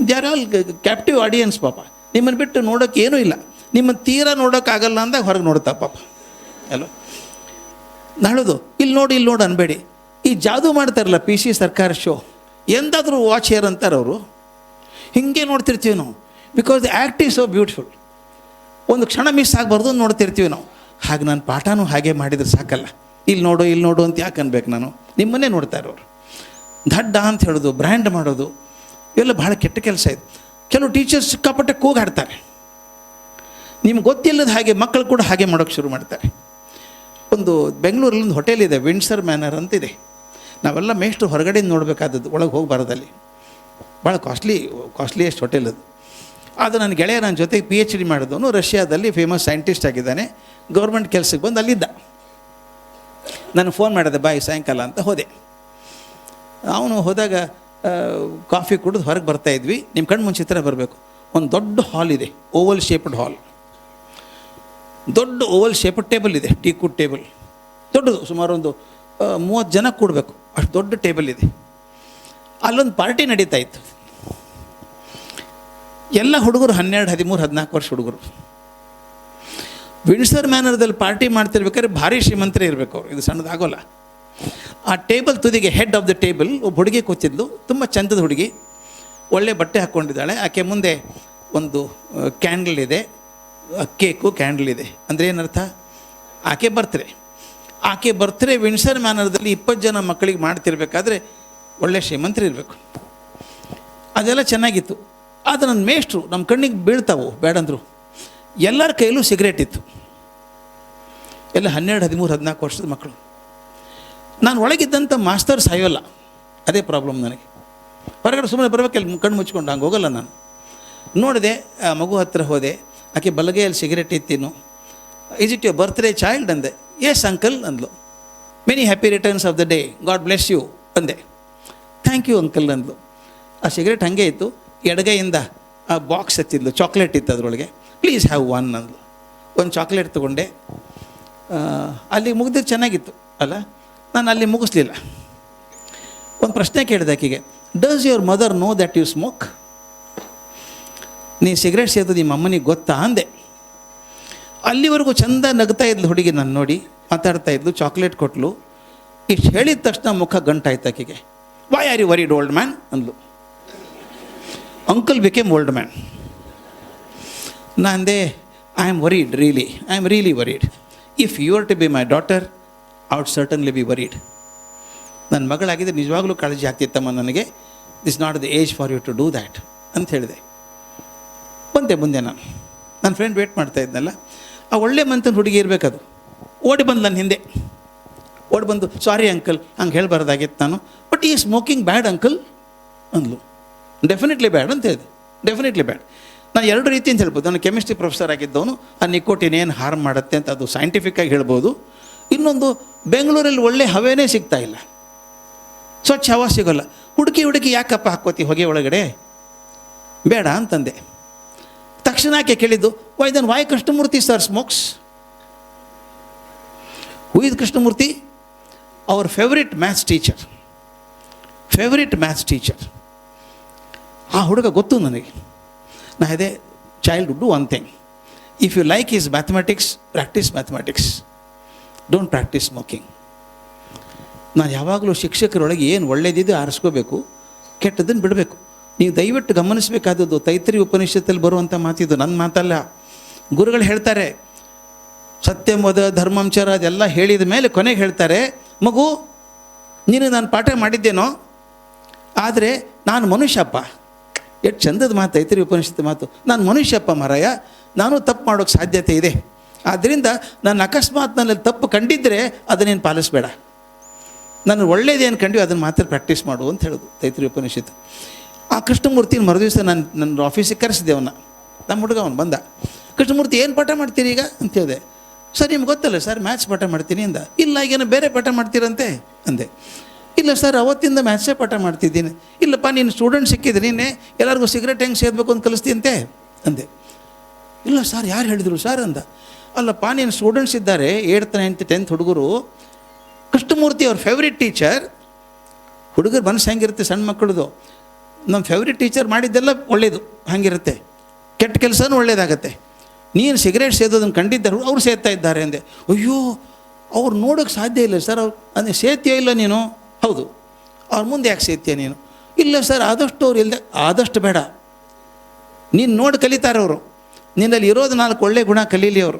They are all captive audience ಪಾಪ. ನಿಮ್ಮನ್ನು ಬಿಟ್ಟು ನೋಡೋಕ್ಕೆ ಏನೂ ಇಲ್ಲ. ನಿಮ್ಮನ್ನು ತೀರಾ ನೋಡೋಕ್ಕಾಗಲ್ಲ ಅಂದಾಗ ಹೊರಗೆ ನೋಡ್ತಾ ಪಾಪ ಅಲ್ವ. ನಾಳೋದು ಇಲ್ಲಿ ನೋಡು ಅನ್ಬೇಡಿ. ಈ ಜಾದು ಮಾಡ್ತಾರಲ್ಲ PC ಸರ್ಕಾರ ಶೋ, ಎಂದಾದರೂ ವಾಚ್ ಹೇರ್ ಅಂತಾರೆ ಅವರು. ಹೀಗೆ ನೋಡ್ತಿರ್ತೀವಿ ನಾವು, because the act is so beautiful. ಒಂದು ಕ್ಷಣ ಮಿಸ್ ಆಗಬಾರ್ದು ನೋಡ್ತಿರ್ತೀವಿ ನಾವು. ಹಾಗೆ ನಾನು ಪಾಠನೂ ಹಾಗೆ ಮಾಡಿದರೆ ಸಾಕಲ್ಲ, ಇಲ್ಲಿ ನೋಡು ಅಂತ ಯಾಕೆ ಅನ್ಬೇಕು ನಾನು? ನಿಮ್ಮನ್ನೇ ನೋಡ್ತಾ ಇರೋರು. ದಡ್ಡ ಅಂತ ಹೇಳೋದು, ಬ್ರ್ಯಾಂಡ್ ಮಾಡೋದು, ಇವೆಲ್ಲ ಭಾಳ ಕೆಟ್ಟ ಕೆಲಸ ಇದು. ಕೆಲವು ಟೀಚರ್ಸ್ ಸಿಕ್ಕಾಪಟ್ಟೆ ಕೂಗಾಡ್ತಾರೆ. ನಿಮ್ಗೆ ಗೊತ್ತಿಲ್ಲದ ಹಾಗೆ ಮಕ್ಕಳು ಕೂಡ ಹಾಗೆ ಮಾಡೋಕ್ಕೆ ಶುರು ಮಾಡ್ತಾರೆ. ಒಂದು ಬೆಂಗಳೂರಲ್ಲಿ ಒಂದು ಹೋಟೆಲ್ ಇದೆ, ವಿಂಡ್ಸರ್ ಮ್ಯಾನರ್ ಅಂತಿದೆ. ನಾವೆಲ್ಲ ಮೇಷ್ಟ್ರು ಹೊರಗಡೆಯಿಂದ ನೋಡಬೇಕಾದದ್ದು, ಒಳಗೆ ಹೋಗಬಾರ್ದಲ್ಲಿ. ಭಾಳ ಕಾಸ್ಟ್ಲಿಯೆಸ್ಟ್ ಹೋಟೆಲ್ ಅದು ನನ್ನ ಗೆಳೆಯ ನನ್ನ ಜೊತೆಗೆ PhD ಮಾಡಿದವನು, ರಷ್ಯಾದಲ್ಲಿ ಫೇಮಸ್ ಸೈಂಟಿಸ್ಟ್ ಆಗಿದ್ದಾನೆ. ಗೌರ್ಮೆಂಟ್ ಕೆಲಸಕ್ಕೆ ಬಂದು ಅಲ್ಲಿದ್ದ. ನಾನು ಫೋನ್ ಮಾಡಿದೆ, ಬಾಯ್ ಸಾಯಂಕಾಲ ಅಂತ ಹೋದೆ. ಅವನು ಹೋದಾಗ ಕಾಫಿ ಕುಡಿದು ಹೊರಗೆ ಬರ್ತಾಯಿದ್ವಿ. ನಿಮ್ಮ ಕಣ್ಣು ಮುಂಚಿತ್ರ ಬರಬೇಕು. ಒಂದು ದೊಡ್ಡ ಹಾಲ್ ಇದೆ, ಓವಲ್ ಶೇಪ್ಡ್ ಹಾಲ್. ದೊಡ್ಡ ಓವಲ್ ಶೇಪ್ಡ್ ಟೇಬಲ್ ಇದೆ, ಟೀ ಕುಡ್ ಟೇಬಲ್ ದೊಡ್ಡದು, ಸುಮಾರು ಒಂದು 30 ಜನ ಕೂಡಬೇಕು, ಅಷ್ಟು ದೊಡ್ಡ ಟೇಬಲ್ ಇದೆ. ಅಲ್ಲೊಂದು ಪಾರ್ಟಿ ನಡೀತಾ ಇತ್ತು. ಎಲ್ಲ ಹುಡುಗರು 12, 13, 14 ವರ್ಷ ಹುಡುಗರು. ವಿಂಡ್ಸರ್ ಮ್ಯಾನರ್ದಲ್ಲಿ ಪಾರ್ಟಿ ಮಾಡ್ತಿರ್ಬೇಕಾದ್ರೆ ಭಾರಿ ಶ್ರೀಮಂತರೇ ಇರಬೇಕು ಅವರು, ಇದು ಸಣ್ಣದಾಗೋಲ್ಲ. ಆ ಟೇಬಲ್ ತುದಿಗೆ ಹೆಡ್ ಆಫ್ ದ ಟೇಬಲ್ ಒಬ್ಬ ಹುಡುಗಿ ಕೂತಿದ್ಲು, ತುಂಬ ಚಂದದ ಹುಡುಗಿ, ಒಳ್ಳೆ ಬಟ್ಟೆ ಹಾಕ್ಕೊಂಡಿದ್ದಾಳೆ. ಆಕೆ ಮುಂದೆ ಒಂದು ಕ್ಯಾಂಡಲ್ ಇದೆ, ಕೇಕು ಕ್ಯಾಂಡಲ್ ಇದೆ. ಅಂದರೆ ಏನರ್ಥ? ಆಕೆ ಬರ್ತ್ಡೇ ವಿಂಡ್ಸರ್ ಮ್ಯಾನರ್ದಲ್ಲಿ 20 ಜನ ಮಕ್ಕಳಿಗೆ ಮಾಡ್ತಿರ್ಬೇಕಾದ್ರೆ ಒಳ್ಳೆ ಶ್ರೀಮಂತರು ಇರಬೇಕು. ಅದೆಲ್ಲ ಚೆನ್ನಾಗಿತ್ತು. ಆದರೆ ನನ್ನ ಮೇಷ್ಟ್ರು ನಮ್ಮ ಕಣ್ಣಿಗೆ ಬೀಳ್ತಾವು ಬೇಡಂದರು. ಎಲ್ಲರ ಕೈಯಲ್ಲೂ ಸಿಗರೇಟ್ ಇತ್ತು, ಎಲ್ಲ 12, 13, 14 ವರ್ಷದ ಮಕ್ಕಳು. ನಾನು ಒಳಗಿದ್ದಂಥ ಮಾಸ್ತರ್ ಸಾಯೋಲ್ಲ, ಅದೇ ಪ್ರಾಬ್ಲಮ್ ನನಗೆ. ಹೊರಗಡೆ ಸುಮ್ಮನೆ ಬರಬೇಕಲ್ಲ, ಕಣ್ಣು ಮುಚ್ಕೊಂಡು, ಹಂಗೆ ಹೋಗಲ್ಲ ನಾನು. ನೋಡಿದೆ, ಆ ಮಗು ಹತ್ರ ಹೋದೆ, ಆಕೆ ಬಲಗೈಯಲ್ಲಿ ಸಿಗರೇಟ್ ಇತ್ತಿನ್ನು. Is it your birthday child ಅಂದೆ. ಎಸ್ ಅಂಕಲ್ ಅಂದ್ಲು. Many happy returns of the day, God bless you ಅಂದೆ. ಥ್ಯಾಂಕ್ ಯು ಅಂಕಲ್ ಅಂದ್ಲು. ಆ ಸಿಗರೇಟ್ ಹಾಗೆ ಇತ್ತು, ಎಡಗೈಯಿಂದ ಆ ಬಾಕ್ಸ್ ಹಚ್ಚಿದ್ಲು, ಚಾಕ್ಲೇಟ್ ಇತ್ತು ಅದರೊಳಗೆ. ಪ್ಲೀಸ್ ಹ್ಯಾವ್ ಒನ್ ಅಂದ್ಲು. ಒಂದು ಚಾಕ್ಲೇಟ್ ತೊಗೊಂಡೆ. ಅಲ್ಲಿ ಮುಗಿದ್ರೆ ಚೆನ್ನಾಗಿತ್ತು ಅಲ್ಲ, ನಾನು ಅಲ್ಲಿ ಮುಗಿಸ್ಲಿಲ್ಲ. ಒಂದು ಪ್ರಶ್ನೆ ಕೇಳಿದೆ ಆಕೆಗೆ, does your mother know that you smoke? ನೀನು ಸಿಗರೇಟ್ ಸೇದೋದು ನಿಮ್ಮ ಅಮ್ಮನಿಗೆ ಗೊತ್ತಾ ಅಂದೆ. ಅಲ್ಲಿವರೆಗೂ ಚಂದ ನಗ್ತಾ ಇದ್ಲು ಹುಡುಗಿ, ನಾನು ನೋಡಿ ಮಾತಾಡ್ತಾ ಇದ್ಲು, ಚಾಕ್ಲೇಟ್ ಕೊಟ್ಟಲು. ಇಷ್ಟು ಹೇಳಿದ ತಕ್ಷಣ ಮುಖ ಗಂಟಾಯ್ತು ಆಕೆಗೆ. Why are you worried old man ಅಂದ್ಲು. Uncle became old man. ನಾನಂದೆ, I am worried, I am really worried. If you are to be my daughter, I would certainly be worried. ನನ್ನ ಮಗಳಾಗಿದ್ದರೆ ನಿಜವಾಗ್ಲೂ ಕಾಳಜಿ ಆಗ್ತಿತ್ತಮ್ಮ ನನಗೆ. This not the age for you to do that ಅಂತ ಹೇಳಿದೆ. ಬಂದೆ ಮುಂದೆ ನಾನು, ನನ್ನ ಫ್ರೆಂಡ್ ವೇಟ್ ಮಾಡ್ತಾ ಇದ್ನಲ್ಲ, ಆ ಒಳ್ಳೆ ಮಂತನ ಹುಡುಗಿ ಇರಬೇಕದು. ಓಡಿ ಬಂದು ನನ್ನ ಹಿಂದೆ ಓಡಿ ಬಂದು, ಸಾರಿ ಅಂಕಲ್, ಹಂಗೆ ಹೇಳಬಾರ್ದಾಗಿತ್ತು ನಾನು, ಬಟ್ ಈ ಸ್ಮೋಕಿಂಗ್ ಬ್ಯಾಡ್ ಅಂಕಲ್ ಅಂದ್ಲು. ಡೆಫಿನೆಟ್ಲಿ ಬ್ಯಾಡ್ ಅಂತ ಹೇಳಿದೆ, ಡೆಫಿನೆಟ್ಲಿ ಬ್ಯಾಡ್. ನಾನು 2 ರೀತಿ ಅಂತ ಹೇಳ್ಬೋದು. ನಾನು ಕೆಮಿಸ್ಟ್ರಿ ಪ್ರೊಫೆಸರ್ ಆಗಿದ್ದವನು, ಆ ನಿಕೋಟಿನ್ ಏನು ಹಾರ್ಮ್ ಮಾಡುತ್ತೆ ಅಂತ ಅದು ಸೈಂಟಿಫಿಕ್ಕಾಗಿ ಹೇಳ್ಬೋದು. ಇನ್ನೊಂದು, ಬೆಂಗಳೂರಲ್ಲಿ ಒಳ್ಳೆ ಹವೆನೇ ಸಿಗ್ತಾ ಇಲ್ಲ, ಸ್ವಚ್ಛ ಹವಾ ಸಿಗೋಲ್ಲ. ಹುಡುಕಿ ಯಾಕಪ್ಪ ಹಾಕ್ಕೋತಿ ಹೊಗೆ ಒಳಗಡೆ, ಬೇಡ ಅಂತಂದೆ. ತಕ್ಷಣ ಆಕೆ ಕೇಳಿದ್ದು, why Krishnamurthy sir smokes? Who is Krishnamurthy? Our favourite maths teacher. ಆ ಹುಡುಗ ಗೊತ್ತು ನನಗೆ. ನಾ ಇದೆ, child do one thing, if you like is mathematics, practise mathematics, don't practise smoking. ನಾನು ಯಾವಾಗಲೂ ಶಿಕ್ಷಕರೊಳಗೆ ಏನು ಒಳ್ಳೆಯದಿದೆ ಆರಿಸ್ಕೋಬೇಕು, ಕೆಟ್ಟದನ್ನು ಬಿಡಬೇಕು. ನೀವು ದಯವಿಟ್ಟು ಗಮನಿಸಬೇಕಾದದ್ದು ತೈತ್ರಿ ಉಪನಿಷತ್ತಲ್ಲಿ ಬರುವಂಥ ಮಾತಿದ್ದು, ನನ್ನ ಮಾತಲ್ಲ. ಗುರುಗಳು ಹೇಳ್ತಾರೆ, ಸತ್ಯಮದ ಧರ್ಮಂಚರ ಅದೆಲ್ಲ ಹೇಳಿದ ಮೇಲೆ ಕೊನೆಗೆ ಹೇಳ್ತಾರೆ, ಮಗು ನೀನು ನಾನು ಪಾಠ ಮಾಡಿದ್ದೇನೋ, ಆದರೆ ನಾನು ಮನುಷ್ಯಪ್ಪ. ಎಷ್ಟು ಚಂದದ ಮಾತು ತೈತ್ರಿ ಉಪನಿಷತ್ತು ಮಾತು. ನಾನು ಮನುಷ್ಯಪ್ಪ ಮಾರಾಯ, ನಾನು ತಪ್ಪು ಮಾಡೋಕ್ಕೆ ಸಾಧ್ಯತೆ ಇದೆ. ಆದ್ದರಿಂದ ನಾನು ಅಕಸ್ಮಾತ್ ನನ್ನಲ್ಲಿ ತಪ್ಪು ಕಂಡಿದ್ದರೆ ಅದನ್ನೇನು ಪಾಲಿಸಬೇಡ, ನಾನು ಒಳ್ಳೇದೇನು ಕಂಡಿವಿ ಅದನ್ನು ಮಾತ್ರ ಪ್ರಾಕ್ಟೀಸ್ ಮಾಡು ಅಂತ ಹೇಳೋದು ತೈತ್ರಿ ಉಪನಿಷತ್ತು. ಆ ಕೃಷ್ಣಮೂರ್ತಿನ ಮರುದಿವಸ ನನ್ನ ಆಫೀಸಿಗೆ ಕರೆಸಿದೆ ಅವನ್ನ. ನಮ್ಮ ಹುಡುಗ ಅವನು ಬಂದ. ಕೃಷ್ಣಮೂರ್ತಿ ಏನು ಪಾಠ ಮಾಡ್ತೀರಿ ಈಗ ಅಂತ ಹೇಳಿದೆ. ಸರ್ ನಿಮ್ಗೆ ಗೊತ್ತಲ್ಲ ಸರ್, ಮ್ಯಾಥ್ಸ್ ಪಾಠ ಮಾಡ್ತೀನಿ ಅಂದ. ಇಲ್ಲ, ಈಗೇನು ಬೇರೆ ಪಾಠ ಮಾಡ್ತೀರಂತೆ ಅಂದೆ. ಇಲ್ಲ ಸರ್, ಅವತ್ತಿಂದ ಮ್ಯಾಥ್ಸೇ ಪಾಠ ಮಾಡ್ತಿದ್ದೀನಿ. ಇಲ್ಲಪ್ಪ, ನೀನು ಸ್ಟೂಡೆಂಟ್ ಸಿಕ್ಕಿದ್ರೆ ನೀನೆ ಎಲ್ಲರಿಗೂ ಸಿಗರೇಟ್ ಹೆಂಗೆ ಸೇದಬೇಕು ಅಂತ ಕಲಿಸ್ತೀಯಂತೆ ಅಂದೆ. ಇಲ್ಲ ಸರ್, ಯಾರು ಹೇಳಿದರು ಸರ್ ಅಂದ. ಅಲ್ಲಪ್ಪ, ನೀನು ಸ್ಟೂಡೆಂಟ್ಸ್ ಇದ್ದಾರೆ 8th, 9th, 10th ಹುಡುಗರು. ಕೃಷ್ಣಮೂರ್ತಿ ಅವ್ರ ಫೇವ್ರೇಟ್ ಟೀಚರ್. ಹುಡುಗರು ಮನಸ್ಸು ಹೆಂಗಿರುತ್ತೆ ಸಣ್ಣ ಮಕ್ಕಳದು, ನಮ್ಮ ಫೇವ್ರೇಟ್ ಟೀಚರ್ ಮಾಡಿದ್ದೆಲ್ಲ ಒಳ್ಳೇದು ಹಾಗಿರುತ್ತೆ, ಕೆಟ್ಟ ಕೆಲಸನೂ ಒಳ್ಳೇದಾಗತ್ತೆ. ನೀನು ಸಿಗರೇಟ್ ಸೇದೋದನ್ನು ಕಂಡಿದ್ದರು, ಅವ್ರು ಸೇದ್ತಾ ಇದ್ದಾರೆ ಅಂದೆ. ಅಯ್ಯೋ, ಅವ್ರು ನೋಡೋಕ್ಕೆ ಸಾಧ್ಯ ಇಲ್ಲ ಸರ್. ಅವ್ರು ಅಂದರೆ ಸೇದ್ತೀಯ ಇಲ್ಲ ನೀನು? ಹೌದು. ಅವ್ರ ಮುಂದೆ ಯಾಕೆ ಸೇದ್ತೀಯ ನೀನು? ಇಲ್ಲ ಸರ್, ಆದಷ್ಟು ಅವ್ರು ಇಲ್ಲದೆ, ಆದಷ್ಟು ಬೇಡ, ನೀನು ನೋಡಿ ಕಲಿತಾರೆ ಅವರು. ನಿನ್ನಲ್ಲಿ ಇರೋದು 4 ಒಳ್ಳೆ ಗುಣ ಕಲೀಲಿ ಅವರು.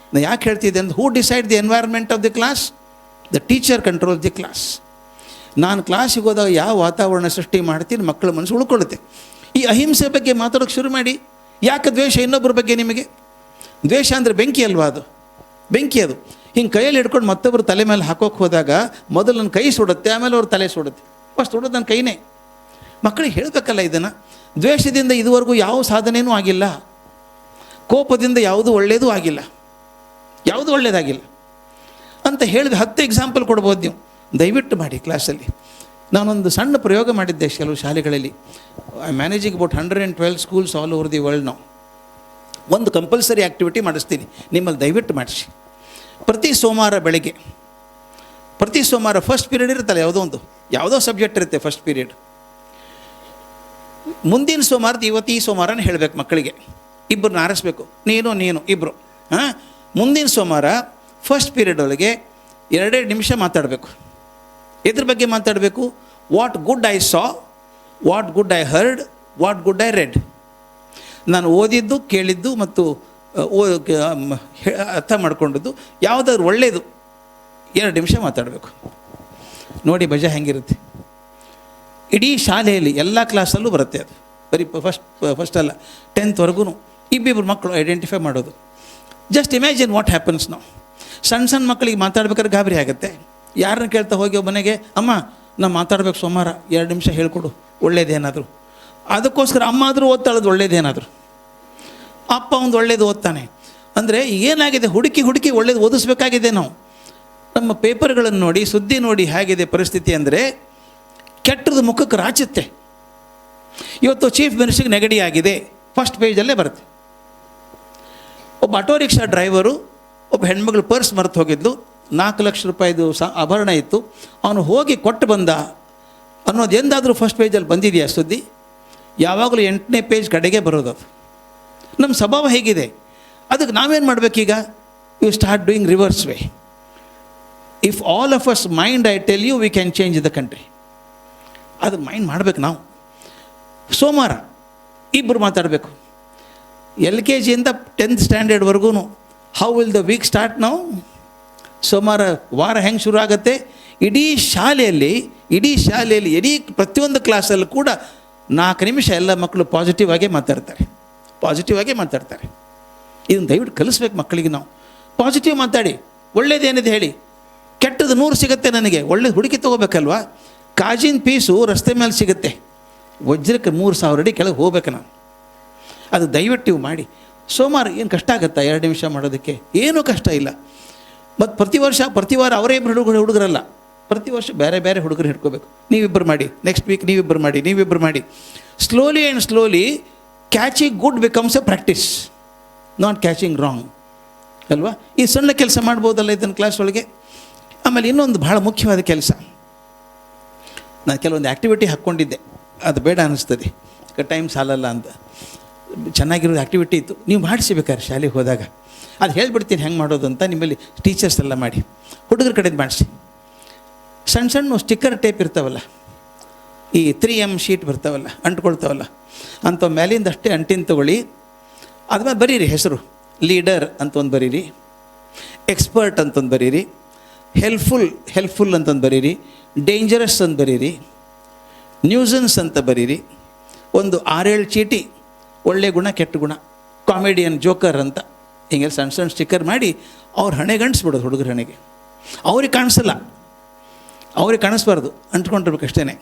ನಾನು ಯಾಕೆ ಹೇಳ್ತಿದ್ದೆ ಅಂತ, who decide the environment of the class? The teacher control the class. ನಾನು ಕ್ಲಾಸಿಗೆ ಹೋದಾಗ ಯಾವ ವಾತಾವರಣ ಸೃಷ್ಟಿ ಮಾಡ್ತೀನಿ, ಮಕ್ಕಳ ಮನಸ್ಸು ಉಳ್ಕೊಳ್ಳುತ್ತೆ. ಈ ಅಹಿಂಸೆ ಬಗ್ಗೆ ಮಾತಾಡೋಕ್ಕೆ ಶುರು ಮಾಡಿ. ಯಾಕೆ ದ್ವೇಷ ಇನ್ನೊಬ್ಬರ ಬಗ್ಗೆ ನಿಮಗೆ? ದ್ವೇಷ ಅಂದರೆ ಬೆಂಕಿ ಅಲ್ವಾ? ಅದು ಬೆಂಕಿ. ಅದು ಹಿಂಗೆ ಕೈಯಲ್ಲಿ ಹಿಡ್ಕೊಂಡು ಮತ್ತೊಬ್ಬರು ತಲೆ ಮೇಲೆ ಹಾಕೋಕ್ಕೆ ಹೋದಾಗ ಮೊದಲು ನನ್ನ ಕೈ ಸುಡುತ್ತೆ, ಆಮೇಲೆ ಅವ್ರ ತಲೆ ಸುಡುತ್ತೆ. ಫಸ್ಟ್ ಸುಡೋದು ನನ್ನ ಕೈನೇ. ಮಕ್ಕಳಿಗೆ ಹೇಳಬೇಕಲ್ಲ ಇದನ್ನು. ದ್ವೇಷದಿಂದ ಇದುವರೆಗೂ ಯಾವ ಸಾಧನೆಯೂ ಆಗಿಲ್ಲ, ಕೋಪದಿಂದ ಯಾವುದೂ ಒಳ್ಳೆಯದೂ ಆಗಿಲ್ಲ, ಯಾವುದೂ ಒಳ್ಳೆಯದಾಗಿಲ್ಲ ಅಂತ ಹೇಳಿದ 10 ಎಕ್ಸಾಂಪಲ್ ಕೊಡ್ಬೋದು ನೀವು. ದಯವಿಟ್ಟು ಮಾಡಿ ಕ್ಲಾಸಲ್ಲಿ. ನಾನೊಂದು ಸಣ್ಣ ಪ್ರಯೋಗ ಮಾಡಿದ್ದೆ ಕೆಲವು ಶಾಲೆಗಳಲ್ಲಿ. I managing about 112 schools all over the world ನಾವು. ಒಂದು ಕಂಪಲ್ಸರಿ ಆ್ಯಕ್ಟಿವಿಟಿ ಮಾಡಿಸ್ತೀನಿ ನಿಮ್ಮಲ್ಲಿ, ದಯವಿಟ್ಟು ಮಾಡಿಸಿ. ಪ್ರತಿ ಸೋಮವಾರ ಬೆಳಗ್ಗೆ, ಪ್ರತಿ ಸೋಮವಾರ ಫಸ್ಟ್ ಪೀರಿಯಡ್ ಇರುತ್ತಲ್ಲ, ಯಾವುದೋ ಸಬ್ಜೆಕ್ಟ್ ಇರುತ್ತೆ ಫಸ್ಟ್ ಪೀರಿಯಡ್. ಮುಂದಿನ ಸೋಮವಾರದ ಇವತ್ತು ಈ ಸೋಮವಾರನ ಹೇಳಬೇಕು ಮಕ್ಕಳಿಗೆ, ಇಬ್ಬರನ್ನ ಆರಿಸ್ಬೇಕು, ನೀನು ಇಬ್ಬರು. ಹಾಂ, ಮುಂದಿನ ಸೋಮವಾರ ಫಸ್ಟ್ ಪೀರಿಯಡ್ ಒಳಗೆ 2 ನಿಮಿಷ ಮಾತಾಡಬೇಕು. ಇದ್ರ ಬಗ್ಗೆ ಮಾತಾಡಬೇಕು. What good I saw, what good I heard, what good I read. ನಾನು ಓದಿದ್ದು, ಕೇಳಿದ್ದು ಮತ್ತು ಅರ್ಥ ಮಾಡ್ಕೊಂಡದ್ದು ಯಾವುದಾದ್ರು ಒಳ್ಳೆಯದು 2 ನಿಮಿಷ ಮಾತಾಡಬೇಕು. ನೋಡಿ ಮಜಾ ಹೆಂಗಿರುತ್ತೆ. ಇಡೀ ಶಾಲೆಯಲ್ಲಿ ಎಲ್ಲ ಕ್ಲಾಸಲ್ಲೂ ಬರುತ್ತೆ ಅದು. ಬರೀ ಫಸ್ಟ್ ಅಲ್ಲ, 10th ಇಬ್ಬಿಬ್ಬರು ಮಕ್ಕಳು ಐಡೆಂಟಿಫೈ ಮಾಡೋದು. ಜಸ್ಟ್ ಇಮ್ಯಾಜಿನ್ ವಾಟ್ ಹ್ಯಾಪನ್ಸ್ ನಾವು. ಸಣ್ಣ ಮಕ್ಕಳಿಗೆ ಮಾತಾಡ್ಬೇಕಾದ್ರೆ ಗಾಬರಿ ಆಗುತ್ತೆ. ಯಾರನ್ನ ಕೇಳ್ತಾ ಹೋಗಿ ಮನೆಗೆ, ಅಮ್ಮ ನಾನು ಮಾತಾಡ್ಬೇಕು ಸೋಮವಾರ, 2 ನಿಮಿಷ ಹೇಳ್ಕೊಡು ಒಳ್ಳೇದೇನಾದರೂ. ಅದಕ್ಕೋಸ್ಕರ ಅಮ್ಮ ಆದರೂ ಓದ್ತಾಳದು ಒಳ್ಳೇದೇನಾದರೂ, ಅಪ್ಪ ಒಂದು ಒಳ್ಳೇದು ಓದ್ತಾನೆ. ಅಂದರೆ ಏನಾಗಿದೆ, ಹುಡುಕಿ ಒಳ್ಳೇದು ಓದಿಸ್ಬೇಕಾಗಿದೆ ನಾವು. ನಮ್ಮ ಪೇಪರ್ಗಳನ್ನು ನೋಡಿ, ಸುದ್ದಿ ನೋಡಿ ಹೇಗಿದೆ ಪರಿಸ್ಥಿತಿ ಅಂದರೆ ಕೆಟ್ಟದ್ದು ಮುಖಕ್ಕೆ ರಾಚುತ್ತೆ. ಇವತ್ತು ಚೀಫ್ ಮಿನಿಸ್ಟರ್ಗೆ ನೆಗಡಿ ಆಗಿದೆ, ಫಸ್ಟ್ ಪೇಜಲ್ಲೇ ಬರುತ್ತೆ. ಒಬ್ಬ ಆಟೋ ರಿಕ್ಷಾ ಡ್ರೈವರು ಒಬ್ಬ ಹೆಣ್ಮಗಳು ಪರ್ಸ್ ಮರೆತು ಹೋಗಿದ್ಲು, 4 ಲಕ್ಷ ರೂಪಾಯಿದು ಆಭರಣ ಇತ್ತು, ಅವನು ಹೋಗಿ ಕೊಟ್ಟು ಬಂದ ಅನ್ನೋದು ಎಂದಾದರೂ ಫಸ್ಟ್ ಪೇಜಲ್ಲಿ ಬಂದಿದೆಯಾ ಸುದ್ದಿ? ಯಾವಾಗಲೂ 8ನೇ ಪೇಜ್ ಕಡೆಗೆ ಬರೋದು. ಅದು ನಮ್ಮ ಸ್ವಭಾವ ಹೇಗಿದೆ. ಅದಕ್ಕೆ ನಾವೇನು ಮಾಡಬೇಕೀಗ? You start doing reverse way. If all of us mind, I tell you, we can change the country. ಅದು ಮೈಂಡ್ ಮಾಡಬೇಕು ನಾವು. ಸೋಮವಾರ ಇಬ್ಬರು ಮಾತಾಡಬೇಕು. LKG ಇಂದ 10th ಸ್ಟ್ಯಾಂಡರ್ಡ್ವರೆಗೂ. How will the week start ನಾವು? ಸೋಮವಾರ ವಾರ ಹೆಂಗೆ ಶುರು ಆಗುತ್ತೆ? ಇಡೀ ಶಾಲೆಯಲ್ಲಿ ಪ್ರತಿಯೊಂದು ಕ್ಲಾಸಲ್ಲೂ ಕೂಡ 4 ನಿಮಿಷ ಎಲ್ಲ ಮಕ್ಕಳು ಪಾಸಿಟಿವ್ ಆಗೇ ಮಾತಾಡ್ತಾರೆ. ಇದನ್ನು ದಯವಿಟ್ಟು ಕಲಿಸ್ಬೇಕು ಮಕ್ಕಳಿಗೆ ನಾವು. ಪಾಸಿಟಿವ್ ಮಾತಾಡಿ, ಒಳ್ಳೇದೇನಿದೆ ಹೇಳಿ. ಕೆಟ್ಟದ್ದು 100 ಸಿಗುತ್ತೆ ನನಗೆ, ಒಳ್ಳೇದು ಹುಡುಕಿ ತೊಗೋಬೇಕಲ್ವ. ಕಾಜಿನ ಪೀಸು ರಸ್ತೆ ಮೇಲೆ ಸಿಗುತ್ತೆ, ವಜ್ರಕ್ಕೆ 3000 ಅಡಿ ಕೆಳಗೆ ಹೋಗ್ಬೇಕು ನಾನು. ಅದು ದಯವಿಟ್ಟು ನೀವು ಮಾಡಿ. ಸೋಮವಾರ ಏನು ಕಷ್ಟ ಆಗುತ್ತಾ 2 ನಿಮಿಷ ಮಾಡೋದಕ್ಕೆ? ಏನೂ ಕಷ್ಟ ಇಲ್ಲ. ಮತ್ತು ಪ್ರತಿ ವಾರ ಅವರೇ ಇಬ್ಬರು ಹುಡುಗರಲ್ಲ, ಪ್ರತಿ ವರ್ಷ ಬೇರೆ ಹುಡುಗರು ಹಿಡ್ಕೋಬೇಕು. ನೀವಿಬ್ಬರು ಮಾಡಿ, ನೆಕ್ಸ್ಟ್ ವೀಕ್ ನೀವಿಬ್ಬರು ಮಾಡಿ. Slowly and slowly catching good becomes A practice, not catching wrong ಅಲ್ವಾ? ಈ ಸಣ್ಣ ಕೆಲಸ ಮಾಡ್ಬೋದಲ್ಲ ಇದನ್ನು ಕ್ಲಾಸ್ ಒಳಗೆ. ಆಮೇಲೆ ಇನ್ನೊಂದು ಭಾಳ ಮುಖ್ಯವಾದ ಕೆಲಸ, ನಾನು ಕೆಲವೊಂದು ಆ್ಯಕ್ಟಿವಿಟಿ ಹಾಕ್ಕೊಂಡಿದ್ದೆ, ಅದು ಬೇಡ ಅನ್ನಿಸ್ತದೆ, ಟೈಮ್ ಸಾಲಲ್ಲ ಅಂತ. ಚೆನ್ನಾಗಿರೋದು ಆ್ಯಕ್ಟಿವಿಟಿ ಇತ್ತು, ನೀವು ಮಾಡಿಸಿಬೇಕಾದ್ರೆ ಶಾಲೆಗೆ ಹೋದಾಗ. ಅದು ಹೇಳ್ಬಿಡ್ತೀನಿ ಹೆಂಗೆ ಮಾಡೋದು ಅಂತ. ನಿಮ್ಮಲ್ಲಿ ಟೀಚರ್ಸ್ ಎಲ್ಲ ಮಾಡಿ, ಹುಡುಗರ ಕಡೆದು ಮಾಡಿಸಿ. ಸಣ್ಣ ಸ್ಟಿಕ್ಕರ್ ಟೇಪ್ ಇರ್ತಾವಲ್ಲ, ಈ 3M ಶೀಟ್ ಬರ್ತಾವಲ್ಲ, ಅಂಟ್ಕೊಳ್ತಾವಲ್ಲ, ಅಂಥ ಮೇಲಿಂದಷ್ಟೇ ಅಂಟಿನ ತೊಗೊಳ್ಳಿ. ಅದ್ಮೇಲೆ ಬರೀರಿ ಹೆಸರು. ಲೀಡರ್ ಅಂತ ಒಂದು ಬರೀರಿ, ಎಕ್ಸ್ಪರ್ಟ್ ಅಂತಂದು ಬರೀರಿ, ಹೆಲ್ಪ್ಫುಲ್ ಅಂತಂದು ಬರೀರಿ, ಡೇಂಜರಸ್ ಅಂತ ಬರೀರಿ, ನ್ಯೂಸನ್ಸ್ ಅಂತ ಬರೀರಿ. ಒಂದು 6-7 ಚೀಟಿ, ಒಳ್ಳೆ ಗುಣ ಕೆಟ್ಟ ಗುಣ, ಕಾಮಿಡಿಯನ್, ಜೋಕರ್ ಅಂತ ಹಿಂಗೆ ಸಣ್ಣ ಸ್ಟಿಕ್ಕರ್ ಮಾಡಿ ಅವ್ರ ಹಣೆ ಗಂಟಿಸ್ಬಿಡೋದು. ಹುಡುಗರ ಹಣೆಗೆ ಅವ್ರಿಗೆ ಕಾಣಿಸ್ಬಾರ್ದು, ಅಂಟ್ಕೊಂಡಿರ್ಬೇಕು ಅಷ್ಟೇ.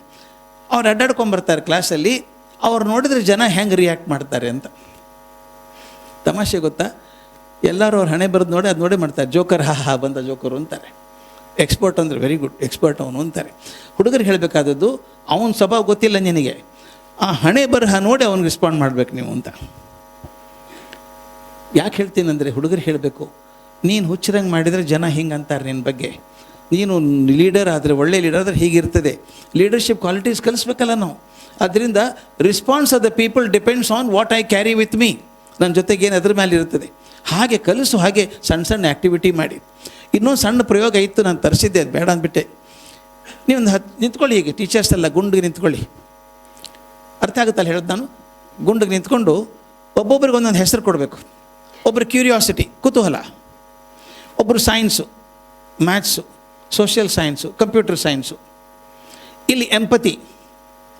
ಅವ್ರು ಅಡ್ಡಾಡ್ಕೊಂಬರ್ತಾರೆ ಕ್ಲಾಸಲ್ಲಿ, ಅವ್ರು ನೋಡಿದ್ರೆ ಜನ ಹೆಂಗೆ ರಿಯಾಕ್ಟ್ ಮಾಡ್ತಾರೆ ಅಂತ. ತಮಾಷೆ ಗೊತ್ತಾ? ಎಲ್ಲರೂ ಅವ್ರ ಹಣೆ ಬರೋದು ನೋಡಿ, ಅದು ನೋಡೇ ಮಾಡ್ತಾರೆ. ಜೋಕರ್, ಹಾ ಬಂದ ಜೋಕರು ಅಂತಾರೆ. ಎಕ್ಸ್ಪರ್ಟ್ ಅಂದರೆ ವೆರಿ ಗುಡ್, ಎಕ್ಸ್ಪರ್ಟ್ ಅವನು ಅಂತಾರೆ. ಹುಡುಗರಿಗೆ ಹೇಳಬೇಕಾದದ್ದು, ಅವನ ಸ್ವಭಾವ ಗೊತ್ತಿಲ್ಲ ನಿನಗೆ, ಆ ಹಣೆ ಬರಹ ನೋಡಿ ಅವ್ನಿಗೆ ರೆಸ್ಪಾಂಡ್ ಮಾಡಬೇಕು ನೀವು ಅಂತ. ಯಾಕೆ ಹೇಳ್ತೀನಂದರೆ, ಹುಡುಗರು ಹೇಳಬೇಕು, ನೀನು ಹುಚ್ಚರಂಗೆ ಮಾಡಿದರೆ ಜನ ಹಿಂಗೆ ಅಂತಾರೆ ನಿನ್ನ ಬಗ್ಗೆ. ನೀನು ಲೀಡರ್ ಆದರೆ, ಒಳ್ಳೆ ಲೀಡರ್ ಆದರೆ ಹೀಗಿರ್ತದೆ. ಲೀಡರ್ಶಿಪ್ ಕ್ವಾಲಿಟೀಸ್ ಕಲಿಸ್ಬೇಕಲ್ಲ ನಾವು. ಅದರಿಂದ response of the people depends on what I carry with me. ನನ್ನ ಜೊತೆಗೇನು ಅದ್ರ ಮೇಲೆ ಇರ್ತದೆ ಹಾಗೆ ಕಲಿಸು. ಹಾಗೆ ಸಣ್ಣ ಆ್ಯಕ್ಟಿವಿಟಿ ಮಾಡಿ. ಇನ್ನೊಂದು ಸಣ್ಣ ಪ್ರಯೋಗ ಇತ್ತು, ನಾನು ತರಿಸಿದ್ದೆ, ಅದು ಬೇಡ ಅಂದ್ಬಿಟ್ಟೆ. ನೀವೊಂದು ನಿಂತ್ಕೊಳ್ಳಿ, ಈಗ ಟೀಚರ್ಸ್ ಎಲ್ಲ ಗುಂಡಿಗೆ ನಿಂತ್ಕೊಳ್ಳಿ. ಅರ್ಥ ಆಗುತ್ತಲ್ಲ ಹೇಳೋದು ನಾನು? ಗುಂಡಿಗೆ ನಿಂತ್ಕೊಂಡು ಒಬ್ಬೊಬ್ರಿಗೆ ಒಂದೊಂದು ಹೆಸರು ಕೊಡಬೇಕು. ಒಬ್ಬರು ಕ್ಯೂರಿಯಾಸಿಟಿ, ಕುತೂಹಲ, ಒಬ್ಬರು science, maths, social science, computer science. ಇಲ್ಲಿ ಎಂಪತಿ,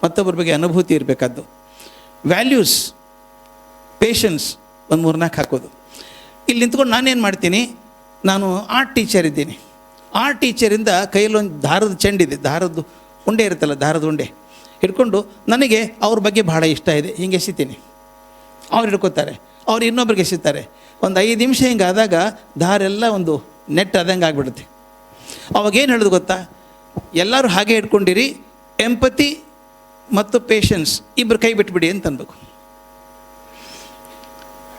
ಮತ್ತೊಬ್ಬರ ಬಗ್ಗೆ ಅನುಭೂತಿ ಇರಬೇಕಾದ್ದು. ವ್ಯಾಲ್ಯೂಸ್, ಪೇಷನ್ಸ್, ಒಂದು 3-4 ಹಾಕೋದು. ಇಲ್ಲಿ ನಿಂತ್ಕೊಂಡು ನಾನೇನು ಮಾಡ್ತೀನಿ, ನಾನು ಆರ್ಟ್ ಟೀಚರ್ ಇದ್ದೀನಿ. ಆರ್ಟ್ ಟೀಚರಿಂದ ಕೈಯಲ್ಲೊಂದು ದಾರದ ಚೆಂಡಿದೆ, ದಾರದ್ದು ಉಂಡೆ ಇರುತ್ತಲ್ಲ, ದಾರದ ಉಂಡೆ ಹಿಡ್ಕೊಂಡು ನನಗೆ ಅವ್ರ ಬಗ್ಗೆ ಭಾಳ ಇಷ್ಟ ಇದೆ, ಹಿಂಗೆ ಎಸಿತೀನಿ. ಅವ್ರು ಹಿಡ್ಕೋತಾರೆ, ಅವ್ರು ಇನ್ನೊಬ್ರಿಗೆ ಎಸಿತಾರೆ. ಒಂದು 5 ನಿಮಿಷ ಹಿಂಗೆ ಆದಾಗ ದಾರೆಲ್ಲ ಒಂದು ನೆಟ್ ಆದಂಗೆ ಆಗಿಬಿಡುತ್ತೆ. ಅವಾಗೇನು ಹೇಳೋದು ಗೊತ್ತಾ? ಎಲ್ಲರೂ ಹಾಗೆ ಹಿಡ್ಕೊಂಡಿರಿ, ಎಂಪತಿ ಮತ್ತು ಪೇಷನ್ಸ್ ಇಬ್ಬರು ಕೈ ಬಿಟ್ಬಿಡಿ ಅಂತ ಅನ್ಬೇಕು.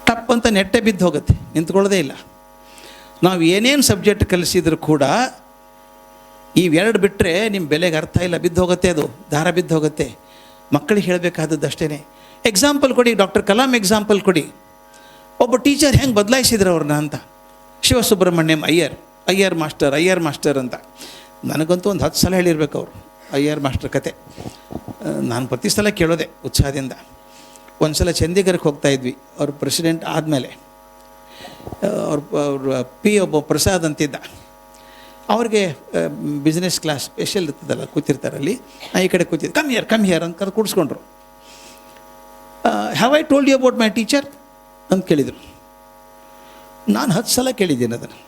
ಟಪ್ ಅಂತ ನೆಟ್ಟೆ ಬಿದ್ದು ಹೋಗುತ್ತೆ, ನಿಂತ್ಕೊಳ್ಳೋದೇ ಇಲ್ಲ. ನಾವು ಏನೇನು ಸಬ್ಜೆಕ್ಟ್ ಕಲಿಸಿದ್ರು ಕೂಡ ಇವೆರಡು ಬಿಟ್ಟರೆ ನಿಮ್ಮ ಬೆಲೆಗೆ ಅರ್ಥ ಇಲ್ಲ, ಬಿದ್ದು ಹೋಗುತ್ತೆ, ಅದು ದಾರ ಬಿದ್ದು ಹೋಗುತ್ತೆ. ಮಕ್ಕಳಿಗೆ ಹೇಳಬೇಕಾದದ್ದು ಅಷ್ಟೇ. ಎಕ್ಸಾಂಪಲ್ ಕೊಡಿ, ಡಾಕ್ಟರ್ ಕಲಾಂ ಎಕ್ಸಾಂಪಲ್ ಕೊಡಿ. ಒಬ್ಬ ಟೀಚರ್ ಹೆಂಗೆ ಬದಲಾಯಿಸಿದ್ರು ಅವ್ರನ್ನ ಅಂತ. ಶಿವಸುಬ್ರಹ್ಮಣ್ಯಂ ಅಯ್ಯರ್ ಮಾಸ್ಟರ್ ಅಂತ. ನನಗಂತೂ ಒಂದು 10 ಸಲ ಹೇಳಿರ್ಬೇಕು ಅವರು ಅಯ್ಯರ್ ಮಾಸ್ಟರ್ ಕತೆ. ನಾನು ಪ್ರತಿ ಸಲ ಕೇಳೋದೆ ಉತ್ಸಾಹದಿಂದ. ಒಂದು ಸಲ ಚಂಡೀಗಢಕ್ಕೆ ಹೋಗ್ತಾಯಿದ್ವಿ, ಅವ್ರ ಪ್ರೆಸಿಡೆಂಟ್ ಆದಮೇಲೆ. ಅವ್ರ ಒಬ್ಬ ಪ್ರಸಾದ್ ಅಂತಿದ್ದ. ಅವ್ರಿಗೆ ಬಿಸ್ನೆಸ್ ಕ್ಲಾಸ್ ಸ್ಪೆಷಲ್ ಇರ್ತದಲ್ಲ, ಕೂತಿರ್ತಾರಲ್ಲಿ. ಈ ಕಡೆ ಕೂತಿದ್ದೆ. ಕಮ್ ಹಿಯರ್ ಅಂತ ಕೂಡಿಸ್ಕೊಂಡ್ರು. Have I told you about my teacher ಅಂತ ಕೇಳಿದರು. ನಾನು 10 ಸಲ ಕೇಳಿದ್ದೀನಿ ಅದನ್ನು.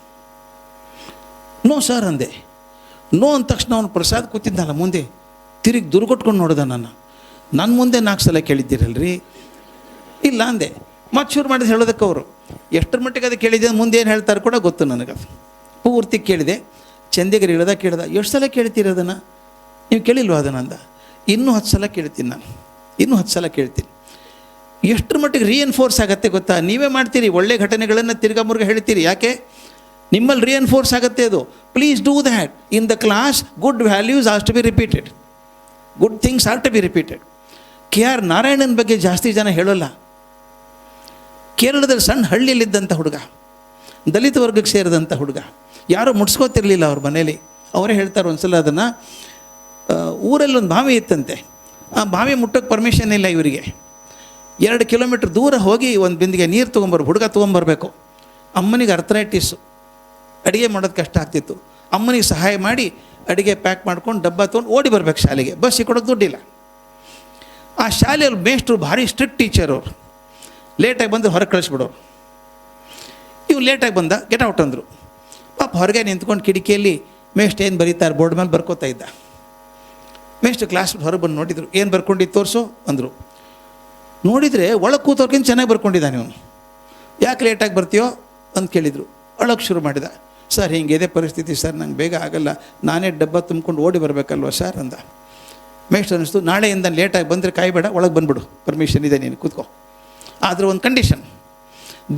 ನೋ ಸರ್ ಅಂದೆ. ನೋ ಅಂದ ತಕ್ಷಣ ಅವನು ಪ್ರಸಾದ್ ಕೂತಿದ್ದಲ್ಲ ಮುಂದೆ ತಿರುಗಿ ದುರ್ಗೊಟ್ಕೊಂಡು ನೋಡಿದ ನನ್ನ ಮುಂದೆ 4 ಸಲ ಕೇಳಿದ್ದೀರಲ್ರಿ. ಇಲ್ಲ ಅಂದೆ. ಮತ್ತೆ ಶುರು ಮಾಡಿದ ಹೇಳೋದಕ್ಕೆ ಅವರು ಎಷ್ಟರ ಮಟ್ಟಿಗೆ ಅದು ಕೇಳಿದೆ, ಮುಂದೆ ಏನು ಹೇಳ್ತಾರೆ ಕೂಡ ಗೊತ್ತು ನನಗದು. ಪೂರ್ತಿ ಕೇಳಿದೆ. ಚಂದಿಗರು ಕೇಳ್ದ ಎಷ್ಟು ಸಲ ಕೇಳ್ತೀರಿ ಅದನ್ನು, ನೀವು ಕೇಳಿಲ್ವ ಅದನ್ನು ಅಂದ. ಇನ್ನೂ 10 ಸಲ ಕೇಳ್ತೀನಿ ನಾನು, ಇನ್ನೂ 10 ಸಲ ಕೇಳ್ತೀನಿ. ಎಷ್ಟರ ಮಟ್ಟಿಗೆ ರಿಎನ್ಫೋರ್ಸ್ ಆಗುತ್ತೆ ಗೊತ್ತಾ? ನೀವೇ ಮಾಡ್ತೀರಿ, ಒಳ್ಳೆ ಘಟನೆಗಳನ್ನು ತಿರ್ಗಾ ಮುರುಗ ಹೇಳ್ತೀರಿ. ಯಾಕೆ? ನಿಮ್ಮಲ್ಲಿ ರಿಎನ್ಫೋರ್ಸ್ ಆಗುತ್ತೆ ಅದು. Please do that in the class. Good values are to be repeated, good things are to be repeated. KR Narayanan ಬಗ್ಗೆ ಜಾಸ್ತಿ ಜನ ಹೇಳೋಲ್ಲ. ಕೇರಳದಲ್ಲಿ ಸಣ್ಣ ಹಳ್ಳಿಯಲ್ಲಿದ್ದಂಥ ಹುಡುಗ, ದಲಿತ ವರ್ಗಕ್ಕೆ ಸೇರಿದಂಥ ಹುಡುಗ, ಯಾರೂ ಮುಟ್ಸ್ಕೋತಿರ್ಲಿಲ್ಲ ಅವ್ರ ಮನೇಲಿ. ಅವರೇ ಹೇಳ್ತಾರೆ ಒಂದು ಸಲ ಅದನ್ನು. ಊರಲ್ಲಿ ಒಂದು ಬಾವಿ ಇತ್ತಂತೆ. ಆ ಬಾವಿ ಮುಟ್ಟೋಕ್ಕೆ ಪರ್ಮಿಷನ್ ಇಲ್ಲ ಇವರಿಗೆ. 2 ಕಿಲೋಮೀಟ್ರ್ ದೂರ ಹೋಗಿ ಒಂದು ಬಿಂದಿಗೆ ನೀರು ಹುಡುಗ ತೊಗೊಂಬರ್ಬೇಕು. ಅಮ್ಮನಿಗೆ ಅರ್ಥರೈಟಿಸು, ಅಡುಗೆ ಮಾಡೋದು ಕಷ್ಟ ಆಗ್ತಿತ್ತು. ಅಮ್ಮನಿಗೆ ಸಹಾಯ ಮಾಡಿ ಅಡುಗೆ ಪ್ಯಾಕ್ ಮಾಡ್ಕೊಂಡು ಡಬ್ಬ ತೊಗೊಂಡು ಓಡಿ ಬರ್ಬೇಕು ಶಾಲೆಗೆ. ಬಸ್ ಕೊಡೋಕ್ಕೆ ದುಡ್ಡಿಲ್ಲ. ಆ ಶಾಲೆಯಲ್ಲಿ ಮೇಷ್ಟ್ರು ಭಾರಿ ಸ್ಟ್ರಿಕ್ಟ್ ಟೀಚರ್ ಅವರು. ಲೇಟಾಗಿ ಬಂದರೆ ಹೊರಗೆ ಕಳಿಸ್ಬಿಡೋರು. ಇವು ಲೇಟಾಗಿ ಬಂದ, ಗೆಟ್ ಔಟ್ ಅಂದರು. ಪಾಪ ಹೊರಗೆ ನಿಂತ್ಕೊಂಡು ಕಿಟಕಿಯಲ್ಲಿ ಮೇಷ್ಟ್ರು ಏನು ಬರೀತಾರೆ ಬೋರ್ಡ್ ಮೇಲೆ ಬರ್ಕೋತಾ ಇದ್ದ. ಮೇಷ್ಟ್ರು ಕ್ಲಾಸ್ ಹೊರಗೆ ಬಂದು ನೋಡಿದರು. ಏನು ಬರ್ಕೊಂಡಿದ್ದು ತೋರಿಸು ಅಂದರು. ನೋಡಿದರೆ ಒಳಗೆ ಕೂತವ್ರಿಗಿಂತ ಚೆನ್ನಾಗಿ ಬರ್ಕೊಂಡಿದ್ದಾನೆ ಇವನು. ಯಾಕೆ ಲೇಟಾಗಿ ಬರ್ತೀಯೋ ಅಂತ ಕೇಳಿದರು. ಒಳಗೆ ಶುರು ಮಾಡಿದ. ಸರ್ ಹಿಂಗಿದೆ ಪರಿಸ್ಥಿತಿ ಸರ್, ನಂಗೆ ಬೇಗ ಆಗಲ್ಲ, ನಾನೇ ಡಬ್ಬ ತುಂಬ್ಕೊಂಡು ಓಡಿ ಬರಬೇಕಲ್ವ ಸರ್ ಅಂದ. ಮೇಷ್ಟ್ರು ಅನ್ನಿಸ್ತು, ನಾಳೆಯಿಂದ ಲೇಟಾಗಿ ಬಂದರೆ ಕಾಯಬೇಡ, ಒಳಗೆ ಬಂದುಬಿಡು, ಪರ್ಮಿಷನ್ ಇದೆ, ನೀನು ಕೂತ್ಕೋ. ಆದರೆ ಒಂದು ಕಂಡೀಷನ್,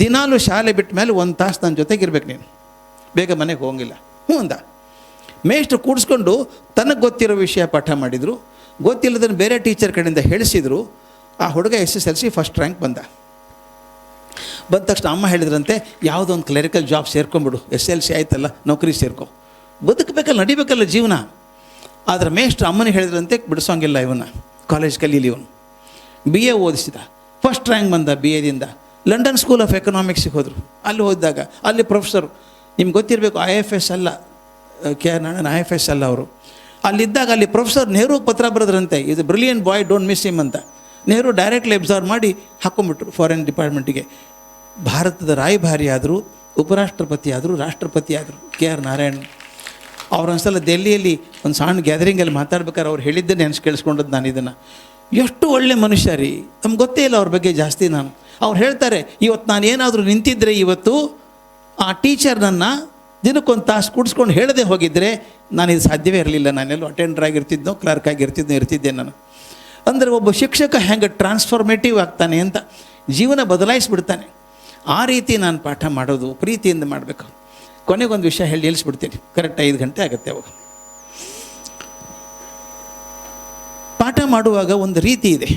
ದಿನಾಲೂ ಶಾಲೆ ಬಿಟ್ಟ ಮೇಲೆ 1 ತಾಸು ನನ್ನ ಜೊತೆಗಿರ್ಬೇಕು ನೀನು, ಬೇಗ ಮನೆಗೆ ಹೋಗಂಗಿಲ್ಲ. ಹ್ಞೂ ಅಂದ. ಮೇಷ್ಟ್ರು ಕೂಡಿಸ್ಕೊಂಡು ತನಗೆ ಗೊತ್ತಿರೋ ವಿಷಯ ಪಾಠ ಮಾಡಿದರು. ಗೊತ್ತಿಲ್ಲದನ್ನು ಬೇರೆ ಟೀಚರ್ ಕಡೆಯಿಂದ ಹೇಳಿಸಿದರು. ಆ ಹುಡುಗ SSLC ಫಸ್ಟ್ ರ್ಯಾಂಕ್ ಬಂದ ತಕ್ಷಣ ಅಮ್ಮ ಹೇಳಿದ್ರಂತೆ, ಯಾವುದೋ ಒಂದು ಕ್ಲರಿಕಲ್ ಜಾಬ್ ಸೇರ್ಕೊಂಬಿಡು, SLC ಆಯ್ತಲ್ಲ, ನೌಕರಿ ಸೇರ್ಕೊ, ಬದುಕಬೇಕಲ್ಲ, ನಡಿಬೇಕಲ್ಲ ಜೀವನ. ಆದರೆ ಮೇಷ್ಟ್ರು ಅಮ್ಮನಿಗೆ ಹೇಳಿದ್ರಂತೆ, ಬಿಡಿಸೋಂಗಿಲ್ಲ ಇವನ್ನ, ಕಾಲೇಜ್ ಕಲೀಲಿ ಇವನು. BA ಓದಿಸಿದ, ಫಸ್ಟ್ ರ್ಯಾಂಕ್ ಬಂದ. BAದಿಂದ ಲಂಡನ್ ಸ್ಕೂಲ್ ಆಫ್ ಎಕನಾಮಿಕ್ಸಿಗೆ ಹೋದರು. ಅಲ್ಲಿ ಹೋದಾಗ ಅಲ್ಲಿ ಪ್ರೊಫೆಸರು, ನಿಮ್ಗೆ ಗೊತ್ತಿರಬೇಕು, IFS ಅಲ್ಲ, KR ನಾರಾಯಣ್ IFS ಅಲ್ಲ ಅವರು. ಅಲ್ಲಿದ್ದಾಗ ಅಲ್ಲಿ ಪ್ರೊಫೆಸರ್ ನೆಹರೂಗೆ ಪತ್ರ ಬರೆದ್ರಂತೆ, ಇದು brilliant boy, don't miss him ಅಂತ. ನೆಹರು ಡೈರೆಕ್ಟ್ಲಿ ಅಬ್ಸರ್ವ್ ಮಾಡಿ ಹಾಕ್ಕೊಂಬಿಟ್ರು ಫಾರಿನ್ ಡಿಪಾರ್ಟ್ಮೆಂಟಿಗೆ. ಭಾರತದ ರಾಯಭಾರಿ ಆದರು, ಉಪರಾಷ್ಟ್ರಪತಿ ಆದರು, ರಾಷ್ಟ್ರಪತಿ ಆದರು KR ನಾರಾಯಣ್. ಅವ್ರೊಂದ್ಸಲ ದೆಹಲಿಯಲ್ಲಿ ಒಂದು ಸಣ್ಣ ಗ್ಯಾದರಿಂಗಲ್ಲಿ ಮಾತಾಡ್ಬೇಕಾದ್ರೆ ಅವ್ರು ಹೇಳಿದ್ದೇ ನೆನೆಸಿ ಕೇಳಿಸ್ಕೊಂಡದ್ದು ನಾನು ಇದನ್ನು. ಎಷ್ಟು ಒಳ್ಳೆ ಮನುಷ್ಯ ರೀ, ನಮ್ಗೆ ಗೊತ್ತೇ ಇಲ್ಲ ಅವ್ರ ಬಗ್ಗೆ ಜಾಸ್ತಿ. ಅವ್ರು ಹೇಳ್ತಾರೆ, ಇವತ್ತು ನಾನು ಏನಾದರೂ ನಿಂತಿದ್ದರೆ, ಇವತ್ತು ಆ ಟೀಚರ್ ನನ್ನ ದಿನಕ್ಕೊಂದು ತಾಸು ಕೂಡಿಸ್ಕೊಂಡು ಹೇಳದೆ ಹೋಗಿದ್ದರೆ ನಾನು ಇದು ಸಾಧ್ಯವೇ ಇರಲಿಲ್ಲ. ನಾನೆಲ್ಲೋ ಅಟೆಂಡರ್ ಆಗಿರ್ತಿದ್ನೋ, ಕ್ಲರ್ಕ್ ಇರ್ತಿದ್ದೆ ನಾನು. ಅಂದರೆ ಒಬ್ಬ ಶಿಕ್ಷಕ ಹೆಂಗೆ ಟ್ರಾನ್ಸ್ಫಾರ್ಮೇಟಿವ್ ಆಗ್ತಾನೆ ಅಂತ, ಜೀವನ ಬದಲಾಯಿಸ್ಬಿಡ್ತಾನೆ. ಆ ರೀತಿ ನಾನು ಪಾಠ ಮಾಡೋದು ಪ್ರೀತಿಯಿಂದ ಮಾಡಬೇಕು. ಕೊನೆಗೊಂದು ವಿಷಯ ಹೇಳಿ ನಿಲ್ಲಿಸ್ಬಿಡ್ತೀನಿ, ಕರೆಕ್ಟ್ 5 ಗಂಟೆ ಆಗುತ್ತೆ ಅವಾಗ. ಪಾಠ ಮಾಡುವಾಗ ಒಂದು ರೀತಿ ಇದೆ,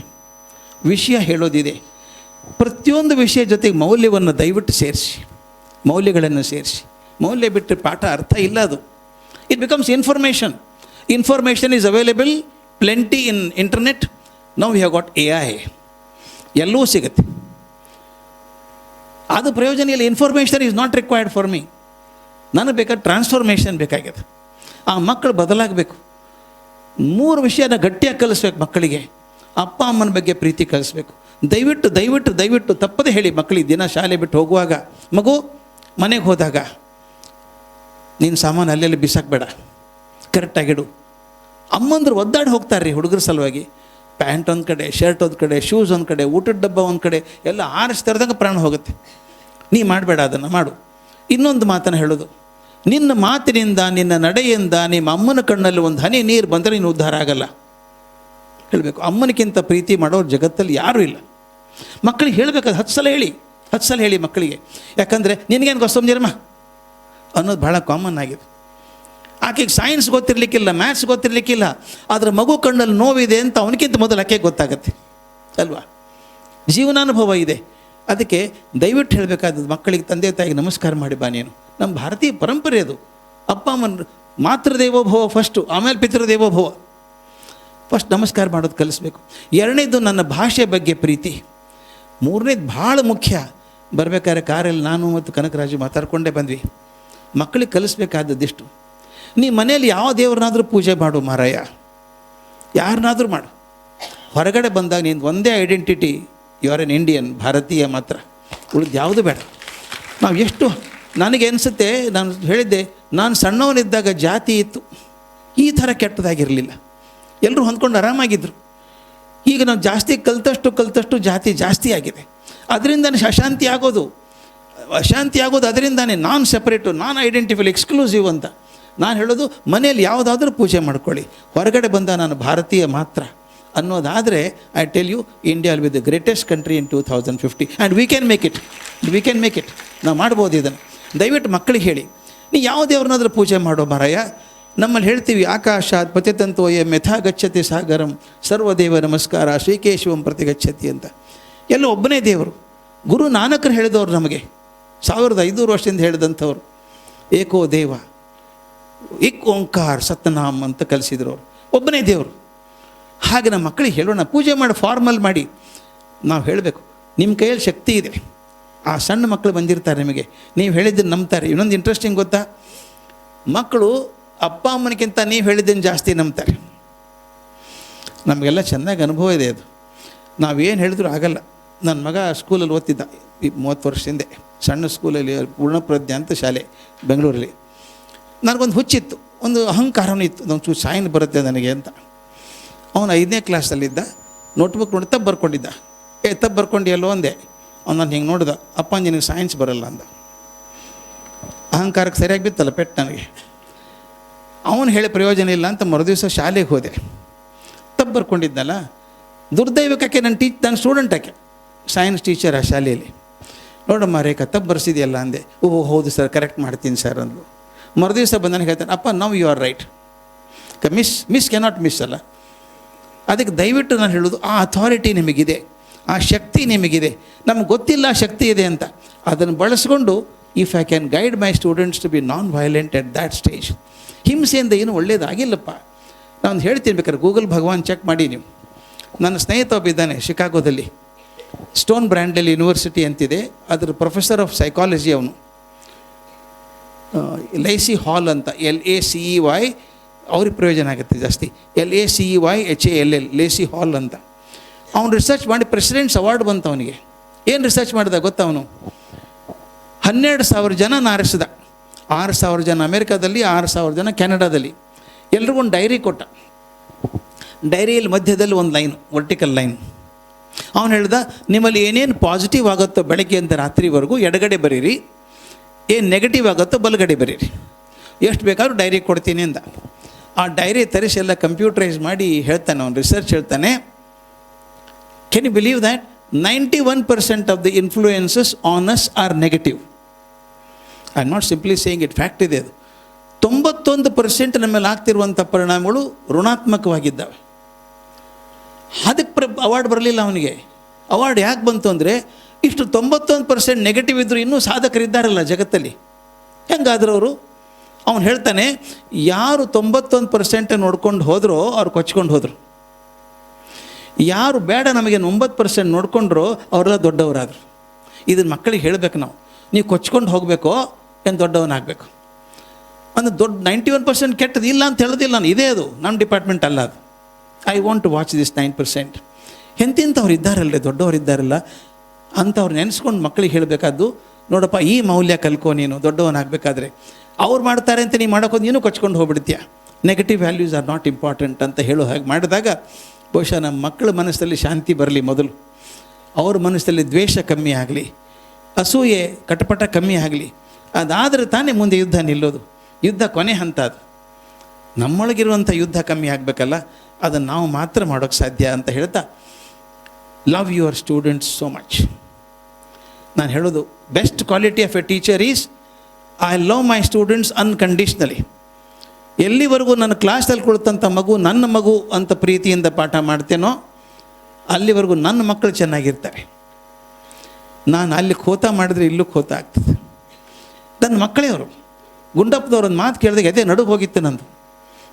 ವಿಷಯ ಹೇಳೋದಿದೆ. ಪ್ರತಿಯೊಂದು ವಿಷಯ ಜೊತೆಗೆ ಮೌಲ್ಯವನ್ನು ದಯವಿಟ್ಟು ಸೇರಿಸಿ, ಮೌಲ್ಯಗಳನ್ನು ಸೇರಿಸಿ. ಮೌಲ್ಯ ಬಿಟ್ಟರೆ ಪಾಠ ಅರ್ಥ ಇಲ್ಲ. ಅದು it becomes information. Information is available plenty in internet. Now we have got AI, ಎಲ್ಲವೂ ಸಿಗುತ್ತೆ. ಅದು ಪ್ರಯೋಜನ ಇಲ್ಲ. Information is not required for me. ನನಗೆ ಬೇಕಾದ್ರೆ ಟ್ರಾನ್ಸ್ಫಾರ್ಮೇಷನ್ ಬೇಕಾಗಿದೆ. ಆ ಮಕ್ಕಳು ಬದಲಾಗಬೇಕು. 3 ವಿಷಯನ ಗಟ್ಟಿಯಾಗಿ ಕಲಿಸ್ಬೇಕು ಮಕ್ಕಳಿಗೆ. ಅಪ್ಪ ಅಮ್ಮನ ಬಗ್ಗೆ ಪ್ರೀತಿ ಕಲಿಸ್ಬೇಕು. ದಯವಿಟ್ಟು ದಯವಿಟ್ಟು ದಯವಿಟ್ಟು ತಪ್ಪದೇ ಹೇಳಿ ಮಕ್ಕಳಿಗೆ, ದಿನ ಶಾಲೆ ಬಿಟ್ಟು ಹೋಗುವಾಗ, ಮಗು ಮನೆಗೆ ಹೋದಾಗ ನೀನು ಸಾಮಾನು ಅಲ್ಲೆಲ್ಲಿ ಬಿಸಾಕಬೇಡ, ಕರೆಕ್ಟಾಗಿಡು. ಅಮ್ಮಂದ್ರು ಒದ್ದಾಡಿ ಹೋಗ್ತಾರೆ ರೀ ಹುಡುಗರ ಸಲುವಾಗಿ. ಪ್ಯಾಂಟ್ ಒಂದು ಕಡೆ, ಶರ್ಟ್ ಒಂದು ಕಡೆ, ಶೂಸ್ ಒಂದು ಕಡೆ, ಊಟದ ಡಬ್ಬ ಒಂದು ಕಡೆ, ಎಲ್ಲ ಆರಿಸ್ತಿರ್ದಂಗೆ ಪ್ರಾಣ ಹೋಗುತ್ತೆ. ನೀ ಮಾಡಬೇಡ, ಅದನ್ನು ಮಾಡು. ಇನ್ನೊಂದು ಮಾತನ್ನು ಹೇಳೋದು, ನಿನ್ನ ಮಾತಿನಿಂದ, ನಿನ್ನ ನಡೆಯಿಂದ ನಿಮ್ಮ ಅಮ್ಮನ ಕಣ್ಣಲ್ಲಿ ಒಂದು ಹನಿ ನೀರು ಬಂದರೆ ನೀನು ಉದ್ಧಾರ ಆಗಲ್ಲ. ಹೇಳಬೇಕು, ಅಮ್ಮನಿಗಿಂತ ಪ್ರೀತಿ ಮಾಡೋರು ಜಗತ್ತಲ್ಲಿ ಯಾರೂ ಇಲ್ಲ. ಮಕ್ಕಳಿಗೆ ಹೇಳಬೇಕಾದ್ರೆ 10 ಸಲ ಹೇಳಿ ಮಕ್ಕಳಿಗೆ. ಯಾಕಂದರೆ ನಿನಗೇನು ಗೊತ್ತೊಂದಿರಮ್ಮ ಅನ್ನೋದು ಭಾಳ ಕಾಮನ್ ಆಗಿದೆ. ಆಕೆಗೆ ಸೈನ್ಸ್ ಗೊತ್ತಿರಲಿಕ್ಕಿಲ್ಲ, ಮ್ಯಾಥ್ಸ್ ಗೊತ್ತಿರಲಿಕ್ಕಿಲ್ಲ, ಆದರೆ ಮಗು ಕಣ್ಣಲ್ಲಿ ನೋವಿದೆ ಅಂತ ಅವನಕ್ಕಿಂತ ಮೊದಲು ಆಕೆಗೆ ಗೊತ್ತಾಗತ್ತೆ ಅಲ್ವಾ? ಜೀವನಾನುಭವ ಇದೆ. ಅದಕ್ಕೆ ದಯವಿಟ್ಟು ಹೇಳಬೇಕಾದದ್ದು ಮಕ್ಕಳಿಗೆ, ತಂದೆ ತಾಯಿಗೆ ನಮಸ್ಕಾರ ಮಾಡಿ ಬಾ ನೀನು. ನಮ್ಮ ಭಾರತೀಯ ಪರಂಪರೆ ಅದು. ಅಪ್ಪ ಅಮ್ಮನ ಮಾತೃದೇವೋಭವ ಫಸ್ಟು, ಆಮೇಲೆ ಪಿತೃದೇವೋಭವ. ಫಸ್ಟ್ ನಮಸ್ಕಾರ ಮಾಡೋದು ಕಲಿಸ್ಬೇಕು. ಎರಡನೇದು ನನ್ನ ಭಾಷೆ ಬಗ್ಗೆ ಪ್ರೀತಿ. ಮೂರನೇದು ಭಾಳ ಮುಖ್ಯ. ಬರಬೇಕಾದ್ರೆ ಕಾರಲ್ಲಿ ನಾನು ಮತ್ತು ಕನಕರಾಜು ಮಾತಾಡ್ಕೊಂಡೇ ಬಂದ್ವಿ. ಮಕ್ಕಳಿಗೆ ಕಲಿಸ್ಬೇಕಾದದ್ದಿಷ್ಟು. ನೀ ಮನೇಲಿ ಯಾವ ದೇವ್ರನ್ನಾದರೂ ಪೂಜೆ ಮಾಡು ಮಾರಾಯ, ಯಾರನ್ನಾದರೂ ಮಾಡು. ಹೊರಗಡೆ ಬಂದಾಗ ನೀನು ಒಂದೇ identity, you are an Indian, ಭಾರತೀಯ ಮಾತ್ರ, ಉಳಿದು ಯಾವುದು ಬೇಡ. ನಾವು ಎಷ್ಟು, ನನಗೆ ಅನಿಸುತ್ತೆ, ನಾನು ಹೇಳಿದ್ದೆ, ನಾನು ಸಣ್ಣವನಿದ್ದಾಗ ಜಾತಿ ಇತ್ತು, ಈ ಥರ ಕೆಟ್ಟದಾಗಿರಲಿಲ್ಲ, ಎಲ್ಲರೂ ಹೊಂದ್ಕೊಂಡು ಆರಾಮಾಗಿದ್ದರು. ಈಗ ನಾವು ಜಾಸ್ತಿ ಕಲ್ತಷ್ಟು ಜಾತಿ ಜಾಸ್ತಿ ಆಗಿದೆ. ಅದರಿಂದನೇ ಅಶಾಂತಿ ಆಗೋದು ಅದರಿಂದಾನೇ. ನಾನ್ ಸೆಪರೇಟು, ನಾನ್ ಐಡೆಂಟಿಫೈಲ್, ಎಕ್ಸ್ಕ್ಲೂಸಿವ್ ಅಂತ. ನಾನು ಹೇಳೋದು, ಮನೆಯಲ್ಲಿ ಯಾವುದಾದ್ರೂ ಪೂಜೆ ಮಾಡ್ಕೊಳ್ಳಿ, ಹೊರಗಡೆ ಬಂದ ನಾನು ಭಾರತೀಯ ಮಾತ್ರ ಅನ್ನೋದಾದರೆ, I tell you, India will be the greatest country in 2050 and we can make it. ನಾವು ಮಾಡ್ಬೋದು ಇದನ್ನು. ದಯವಿಟ್ಟು ಮಕ್ಕಳಿಗೆ ಹೇಳಿ, ನೀ ಯಾವ ದೇವ್ರನ್ನಾದ್ರೂ ಪೂಜೆ ಮಾಡೋ ಮಾರಾಯ. ನಮ್ಮಲ್ಲಿ ಹೇಳ್ತೀವಿ, ಆಕಾಶಾತ್ ಪತಿತಂತೋಯಂ ಯಥಾ ಗಚ್ಚತಿ ಸಾಗರಂ ಸರ್ವದೇವ ನಮಸ್ಕಾರ ಶ್ರೀಕೇಶವಂ ಪ್ರತಿ ಗಚ್ಚತಿ ಅಂತ. ಎಲ್ಲ ಒಬ್ಬನೇ ದೇವರು. ಗುರು ನಾನಕರು ಹೇಳಿದವರು ನಮಗೆ 1500 ವರ್ಷದಿಂದ ಹೇಳಿದಂಥವ್ರು. ಏಕೋ ದೇವ ಇಕ್ ಓಂಕಾರ ಸತ್ಯನಾಮ್ ಅಂತ ಕಲಿಸಿದ್ರು ಅವರು. ಒಬ್ಬನೇ ದೇವರು. ಹಾಗೆ ನಮ್ಮ ಮಕ್ಕಳಿಗೆ ಹೇಳೋಣ, ಪೂಜೆ ಮಾಡಿ, ಫಾರ್ಮಲ್ ಮಾಡಿ. ನಾವು ಹೇಳಬೇಕು, ನಿಮ್ಮ ಕೈಯಲ್ಲಿ ಶಕ್ತಿ ಇದೆ. ಆ ಸಣ್ಣ ಮಕ್ಕಳು ಬಂದಿರ್ತಾರೆ, ನಿಮಗೆ ನೀವು ಹೇಳಿದ್ದನ್ನು ನಂಬ್ತಾರೆ. ಇನ್ನೊಂದು ಇಂಟ್ರೆಸ್ಟಿಂಗ್ ಗೊತ್ತಾ, ಮಕ್ಕಳು ಅಪ್ಪ ಅಮ್ಮನಿಗಿಂತ ನೀವು ಹೇಳಿದ್ದನ್ನು ಜಾಸ್ತಿ ನಂಬ್ತಾರೆ. ನಮಗೆಲ್ಲ ಚೆನ್ನಾಗಿ ಅನುಭವ ಇದೆ ಅದು. ನಾವೇನು ಹೇಳಿದ್ರು ಆಗಲ್ಲ. ನನ್ನ ಮಗ ಸ್ಕೂಲಲ್ಲಿ ಓದ್ತಿದ್ದ 30 ವರ್ಷ ಹಿಂದೆ, ಸಣ್ಣ ಸ್ಕೂಲಲ್ಲಿ, ಪೂರ್ಣಪ್ರಜ್ಞೆ ಅಂತ ಶಾಲೆ ಬೆಂಗಳೂರಲ್ಲಿ. ನನಗೊಂದು ಹುಚ್ಚಿತ್ತು, ಒಂದು ಅಹಂಕಾರವೂ ಇತ್ತು, ಒಂದು ಚೂರು ಸಾಯನ್ ಬರುತ್ತೆ ನನಗೆ ಅಂತ. ಅವನು 5ನೇ ಕ್ಲಾಸಲ್ಲಿದ್ದ, ನೋಟ್ಬುಕ್ ನೋಡಿ ತಪ್ಪು ಬರ್ಕೊಂಡಿದ್ದ. ತಪ್ಪು ಬರ್ಕೊಂಡು ಎಲ್ಲೋ ಅಂದೆ. ಅವ್ನು ನಾನು ಹಿಂಗೆ ನೋಡ್ದೆ, ಅಪ್ಪ ನಿನಗೆ ಸೈನ್ಸ್ ಬರಲ್ಲ ಅಂದ. ಅಹಂಕಾರಕ್ಕೆ ಸರಿಯಾಗಿ ಬಿತ್ತಲ್ಲ ಪೆಟ್ಟು ನನಗೆ. ಅವನು ಹೇಳಿ ಪ್ರಯೋಜನ ಇಲ್ಲ ಅಂತ ಮರುದಿವಸ ಶಾಲೆಗೆ ಹೋದೆ. ತಪ್ಪು ಬರ್ಕೊಂಡಿದ್ದಲ್ಲ, ದುರ್ದೈವಕ್ಕೆ ನನ್ನ ಸ್ಟೂಡೆಂಟ್ ಆಕೆ ಸೈನ್ಸ್ ಟೀಚರ್ ಆ ಶಾಲೆಯಲ್ಲಿ. ನೋಡಮ್ಮ ರೇಖಾ, ತಪ್ಪು ಬರ್ಸಿದೆಯಲ್ಲ ಅಂದೆ. ಓಹೋ ಹೌದು ಸರ್, ಕರೆಕ್ಟ್ ಮಾಡ್ತೀನಿ ಸರ್ ಅಂದು. ಮರುದಿವಸ ಬಂದು ನನಗೆ ಹೇಳ್ತಾನೆ, ಅಪ್ಪ now you are right. Miss cannot miss ಅಲ್ಲ. ಅದಕ್ಕೆ ದಯವಿಟ್ಟು ನಾನು ಹೇಳೋದು, ಆ ಅಥಾರಿಟಿ ನಿಮಗಿದೆ, ಆ ಶಕ್ತಿ ನಿಮಗಿದೆ. ನಮ್ಗೆ ಗೊತ್ತಿಲ್ಲ ಆ ಶಕ್ತಿ ಇದೆ ಅಂತ. ಅದನ್ನು ಬಳಸ್ಕೊಂಡು, if I can guide my students to be non violent at that stage. ಹಿಂಸೆಯಿಂದ ಏನೂ ಒಳ್ಳೇದಾಗಿಲ್ಲಪ್ಪ. ನಾನು ಹೇಳ್ತೀನಿ, ಬೇಕಾದ್ರೆ ಗೂಗಲ್ ಭಗವಾನ್ ಚೆಕ್ ಮಾಡಿ ನೀವು. ನನ್ನ ಸ್ನೇಹಿತ ಒಬ್ಬ ಇದ್ದಾನೆ ಶಿಕಾಗೋದಲ್ಲಿ, ಸ್ಟೋನ್ ಬ್ರ್ಯಾಂಡಲ್ಲಿ ಯೂನಿವರ್ಸಿಟಿ ಅಂತಿದೆ, ಅದರ ಪ್ರೊಫೆಸರ್ ಆಫ್ ಸೈಕಾಲಜಿ ಅವನು. ಲೈಸಿ ಹಾಲ್ ಅಂತ, LACEY, ಅವ್ರಿಗೆ ಪ್ರಯೋಜನ ಆಗುತ್ತೆ ಜಾಸ್ತಿ. LACEYHALL, ಲೇಸಿ ಹಾಲ್ ಅಂತ. ಅವನು ರಿಸರ್ಚ್ ಮಾಡಿ ಪ್ರೆಸಿಡೆಂಟ್ಸ್ ಅವಾರ್ಡ್ ಬಂತು ಅವನಿಗೆ. ಏನು ರಿಸರ್ಚ್ ಮಾಡಿದ ಗೊತ್ತಾ ಅವನು? 12,000 ಜನ ಆರಿಸಿದ. 6,000 ಜನ ಅಮೇರಿಕಾದಲ್ಲಿ, 6,000 ಜನ ಕೆನಡಾದಲ್ಲಿ. ಎಲ್ರಿಗೊಂದು ಡೈರಿ ಕೊಟ್ಟ. ಡೈರಿಯಲ್ಲಿ ಮಧ್ಯದಲ್ಲಿ ಒಂದು ಲೈನು, ವರ್ಟಿಕಲ್ ಲೈನ್. ಅವನು ಹೇಳ್ದ, ನಿಮ್ಮಲ್ಲಿ ಏನೇನು ಪಾಸಿಟಿವ್ ಆಗುತ್ತೋ ಬೆಳಗ್ಗೆಯಿಂದ ರಾತ್ರಿವರೆಗೂ ಎಡಗಡೆ ಬರೀರಿ, ಏನು ನೆಗೆಟಿವ್ ಆಗುತ್ತೋ ಬಲಗಡೆ ಬರೀರಿ, ಎಷ್ಟು ಬೇಕಾದ್ರೂ ಡೈರಿ ಕೊಡ್ತೀನಿ ಅಂದ. ಆ ಡೈರಿ ತರಿಸಿ ಎಲ್ಲ ಕಂಪ್ಯೂಟರೈಸ್ ಮಾಡಿ ಹೇಳ್ತಾನೆ ಅವನು, ರಿಸರ್ಚ್ ಹೇಳ್ತಾನೆ. Can you believe that 91% of the influences on us are negative. I am not simply saying it, fact ಇದೆ ಅದು. 91% ನಮ್ಮ ಮೇಲೆ ಆಗ್ತಿರುವಂಥ ಪರಿಣಾಮಗಳು ಋಣಾತ್ಮಕವಾಗಿದ್ದಾವೆ. ಅದಕ್ಕೆ ಅವಾರ್ಡ್ ಬರಲಿಲ್ಲ ಅವನಿಗೆ. ಅವಾರ್ಡ್ ಯಾಕೆ ಬಂತು ಅಂದರೆ, ಇಷ್ಟು 91% ನೆಗೆಟಿವ್ ಇದ್ದರೂ ಇನ್ನೂ ಸಾಧಕರಿದ್ದಾರಲ್ಲ ಜಗತ್ತಲ್ಲಿ, ಹೆಂಗಾದ್ರು ಅವರು. ಅವನು ಹೇಳ್ತಾನೆ, ಯಾರು 91% ನೋಡ್ಕೊಂಡು ಹೋದರೋ ಅವ್ರು ಕೊಚ್ಕೊಂಡು ಹೋದರು. ಯಾರು ಬೇಡ ನಮಗೆ 9% ನೋಡ್ಕೊಂಡ್ರೋ ಅವರೆಲ್ಲ ದೊಡ್ಡವರಾದರು. ಇದನ್ನು ಮಕ್ಕಳಿಗೆ ಹೇಳಬೇಕು ನಾವು. ನೀವು ಕೊಚ್ಕೊಂಡು ಹೋಗಬೇಕೋ ಏನು ದೊಡ್ಡವನಾಗಬೇಕು. ಅಂದರೆ ದೊಡ್ಡ 91% ಕೆಟ್ಟದ್ದು ಇಲ್ಲ ಅಂತ ಹೇಳೋದಿಲ್ಲ ನಾನು, ಇದೇ ಅದು ನಮ್ಮ ಡಿಪಾರ್ಟ್ಮೆಂಟ್ ಅಲ್ಲ ಅದು. I want to watch this 9%. ಎಂತಿಂಥವ್ರು ಇದ್ದಾರಲ್ಲೇ, ದೊಡ್ಡವ್ರು ಇದ್ದಾರಲ್ಲ ಅಂಥವ್ರು ನೆನೆಸ್ಕೊಂಡು ಮಕ್ಕಳಿಗೆ ಹೇಳಬೇಕಾದ್ದು, ನೋಡಪ್ಪ ಈ ಮೌಲ್ಯ ಕಲ್ಕೋ ನೀನು ದೊಡ್ಡವನಾಗಬೇಕಾದ್ರೆ. ಅವ್ರು ಮಾಡ್ತಾರೆ ಅಂತ ನೀನು ಮಾಡೋಕ್ಕೋದು ನೀನು ಕೊಚ್ಕೊಂಡು ಹೋಗ್ಬಿಡ್ತೀಯ. Negative values are not important ಅಂತ ಹೇಳೋ ಹಾಗೆ ಮಾಡಿದಾಗ ಬಹುಶಃ ನಮ್ಮ ಮಕ್ಕಳ ಮನಸ್ಸಲ್ಲಿ ಶಾಂತಿ ಬರಲಿ. ಮೊದಲು ಅವ್ರ ಮನಸ್ಸಲ್ಲಿ ದ್ವೇಷ ಕಮ್ಮಿ ಆಗಲಿ, ಅಸೂಯೆ ಕಟಪಟ ಕಮ್ಮಿ ಆಗಲಿ. ಅದಾದರೆ ತಾನೇ ಮುಂದೆ ಯುದ್ಧ ನಿಲ್ಲೋದು. ಯುದ್ಧ ಕೊನೆ ಹಂತ ಅದು. ನಮ್ಮೊಳಗಿರುವಂಥ ಯುದ್ಧ ಕಮ್ಮಿ ಆಗಬೇಕಲ್ಲ, ಅದನ್ನು ನಾವು ಮಾತ್ರ ಮಾಡೋಕ್ಕೆ ಸಾಧ್ಯ ಅಂತ ಹೇಳ್ತಾ, love your students so much. ನಾನು ಹೇಳೋದು, best quality of A teacher is I love my students ಅನ್ಕಂಡೀಷ್ನಲಿ. ಎಲ್ಲಿವರೆಗೂ ನನ್ನ ಕ್ಲಾಸಲ್ಲಿ ಕುಳಿತಂಥ ಮಗು ನನ್ನ ಮಗು ಅಂತ ಪ್ರೀತಿಯಿಂದ ಪಾಠ ಮಾಡ್ತೇನೋ ಅಲ್ಲಿವರೆಗೂ ನನ್ನ ಮಕ್ಕಳು ಚೆನ್ನಾಗಿರ್ತವೆ. ನಾನು ಅಲ್ಲಿ ಖೋತ ಮಾಡಿದ್ರೆ ಇಲ್ಲೂ ಖೋತ ಆಗ್ತದೆ. ನನ್ನ ಮಕ್ಕಳೇ ಅವರು. ಗುಂಡಪ್ಪನವ್ರು ಒಂದು ಮಾತು ಕೇಳಿದಾಗ ಎದೆ ನಡುಗೆ ಹೋಗಿತ್ತು ನಂದು.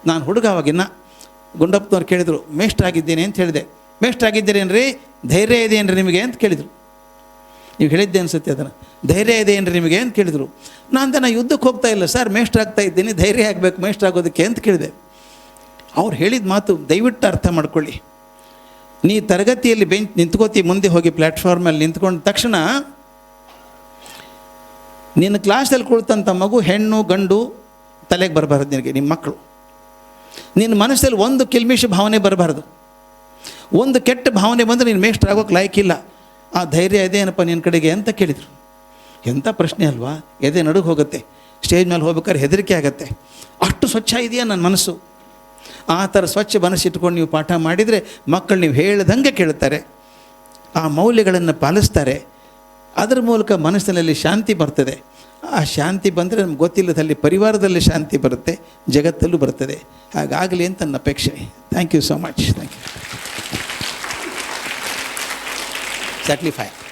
ನಾನು ಹುಡುಗ ಅವಾಗಿನ್ನ. ಗುಂಡಪ್ಪನವ್ರು ಕೇಳಿದರು, ಮೇಷ್ಟ್ರಾಗಿದ್ದೇನೆ ಅಂತ ಹೇಳಿದೆ. ಮೇಷ್ಟ್ರಾಗಿದ್ದೀರೇನ್ರಿ, ಧೈರ್ಯ ಇದೆ ಏನ್ರಿ ನಿಮಗೆ ಅಂತ ಕೇಳಿದರು. ನೀವು ಹೇಳಿದ್ದೆ ಅನಿಸುತ್ತೆ ಅದನ್ನು. ಧೈರ್ಯ ಇದೆ ಏನ್ರಿ ನಿಮಗೆ ಅಂತ ಕೇಳಿದರು. ನಾನು ಯುದ್ಧಕ್ಕೆ ಹೋಗ್ತಾ ಇಲ್ಲ ಸರ್, ಮೇಷ್ಟ್ರಾಗ್ತಾ ಇದ್ದೀನಿ, ಧೈರ್ಯ ಆಗಬೇಕು ಮೇಷ್ಟ್ರಾಗೋದಕ್ಕೆ ಅಂತ ಕೇಳಿದೆ. ಅವ್ರು ಹೇಳಿದ ಮಾತು ದಯವಿಟ್ಟು ಅರ್ಥ ಮಾಡ್ಕೊಳ್ಳಿ. ನೀ ತರಗತಿಯಲ್ಲಿ ಬೆಂಚ್ ನಿಂತ್ಕೋತಿ, ಮುಂದೆ ಹೋಗಿ ಪ್ಲ್ಯಾಟ್ಫಾರ್ಮಲ್ಲಿ ನಿಂತ್ಕೊಂಡ ತಕ್ಷಣ ನಿನ್ನ ಕ್ಲಾಸಲ್ಲಿ ಕುಳಿತಂಥ ಮಗು ಹೆಣ್ಣು ಗಂಡು ತಲೆಗೆ ಬರಬಾರ್ದು ನಿನಗೆ, ನಿಮ್ಮ ಮಕ್ಕಳು. ನಿನ್ನ ಮನಸ್ಸಲ್ಲಿ ಒಂದು ಕಿಲ್ಮಿಷ ಭಾವನೆ ಬರಬಾರ್ದು. ಒಂದು ಕೆಟ್ಟ ಭಾವನೆ ಬಂದರೆ ನೀನು ಮೇಷ್ಟ್ರಾಗೋಕ್ಕೆ ಲಾಯ್ಕಿಲ್ಲ. ಆ ಧೈರ್ಯ ಇದೆ ಏನಪ್ಪ ನಿನ್ನ ಕಡೆಗೆ ಅಂತ ಕೇಳಿದರು. ಎಂಥ ಪ್ರಶ್ನೆ ಅಲ್ವಾ. ಎದೆ ನಡುಗೆ ಹೋಗುತ್ತೆ. ಸ್ಟೇಜ್ ಮೇಲೆ ಹೋಗ್ಬೇಕಾದ್ರೆ ಹೆದರಿಕೆ ಆಗುತ್ತೆ. ಅಷ್ಟು ಸ್ವಚ್ಛ ಇದೆಯಾ ನನ್ನ ಮನಸ್ಸು. ಆ ಥರ ಸ್ವಚ್ಛ ಮನಸ್ಸಿಟ್ಕೊಂಡು ನೀವು ಪಾಠ ಮಾಡಿದರೆ ಮಕ್ಕಳು ನೀವು ಹೇಳ್ದಂಗೆ ಕೇಳ್ತಾರೆ, ಆ ಮೌಲ್ಯಗಳನ್ನು ಪಾಲಿಸ್ತಾರೆ. ಅದರ ಮೂಲಕ ಮನಸ್ಸಿನಲ್ಲಿ ಶಾಂತಿ ಬರ್ತದೆ. ಆ ಶಾಂತಿ ಬಂದರೆ ನಮ್ಗೆ ಗೊತ್ತಿಲ್ಲದಲ್ಲಿ ಪರಿವಾರದಲ್ಲಿ ಶಾಂತಿ ಬರುತ್ತೆ, ಜಗತ್ತಲ್ಲೂ ಬರ್ತದೆ. ಹಾಗಾಗಲಿ ಅಂತ ನನ್ನ ಅಪೇಕ್ಷೆ. Thank you so much. Thank you. Exactly 5.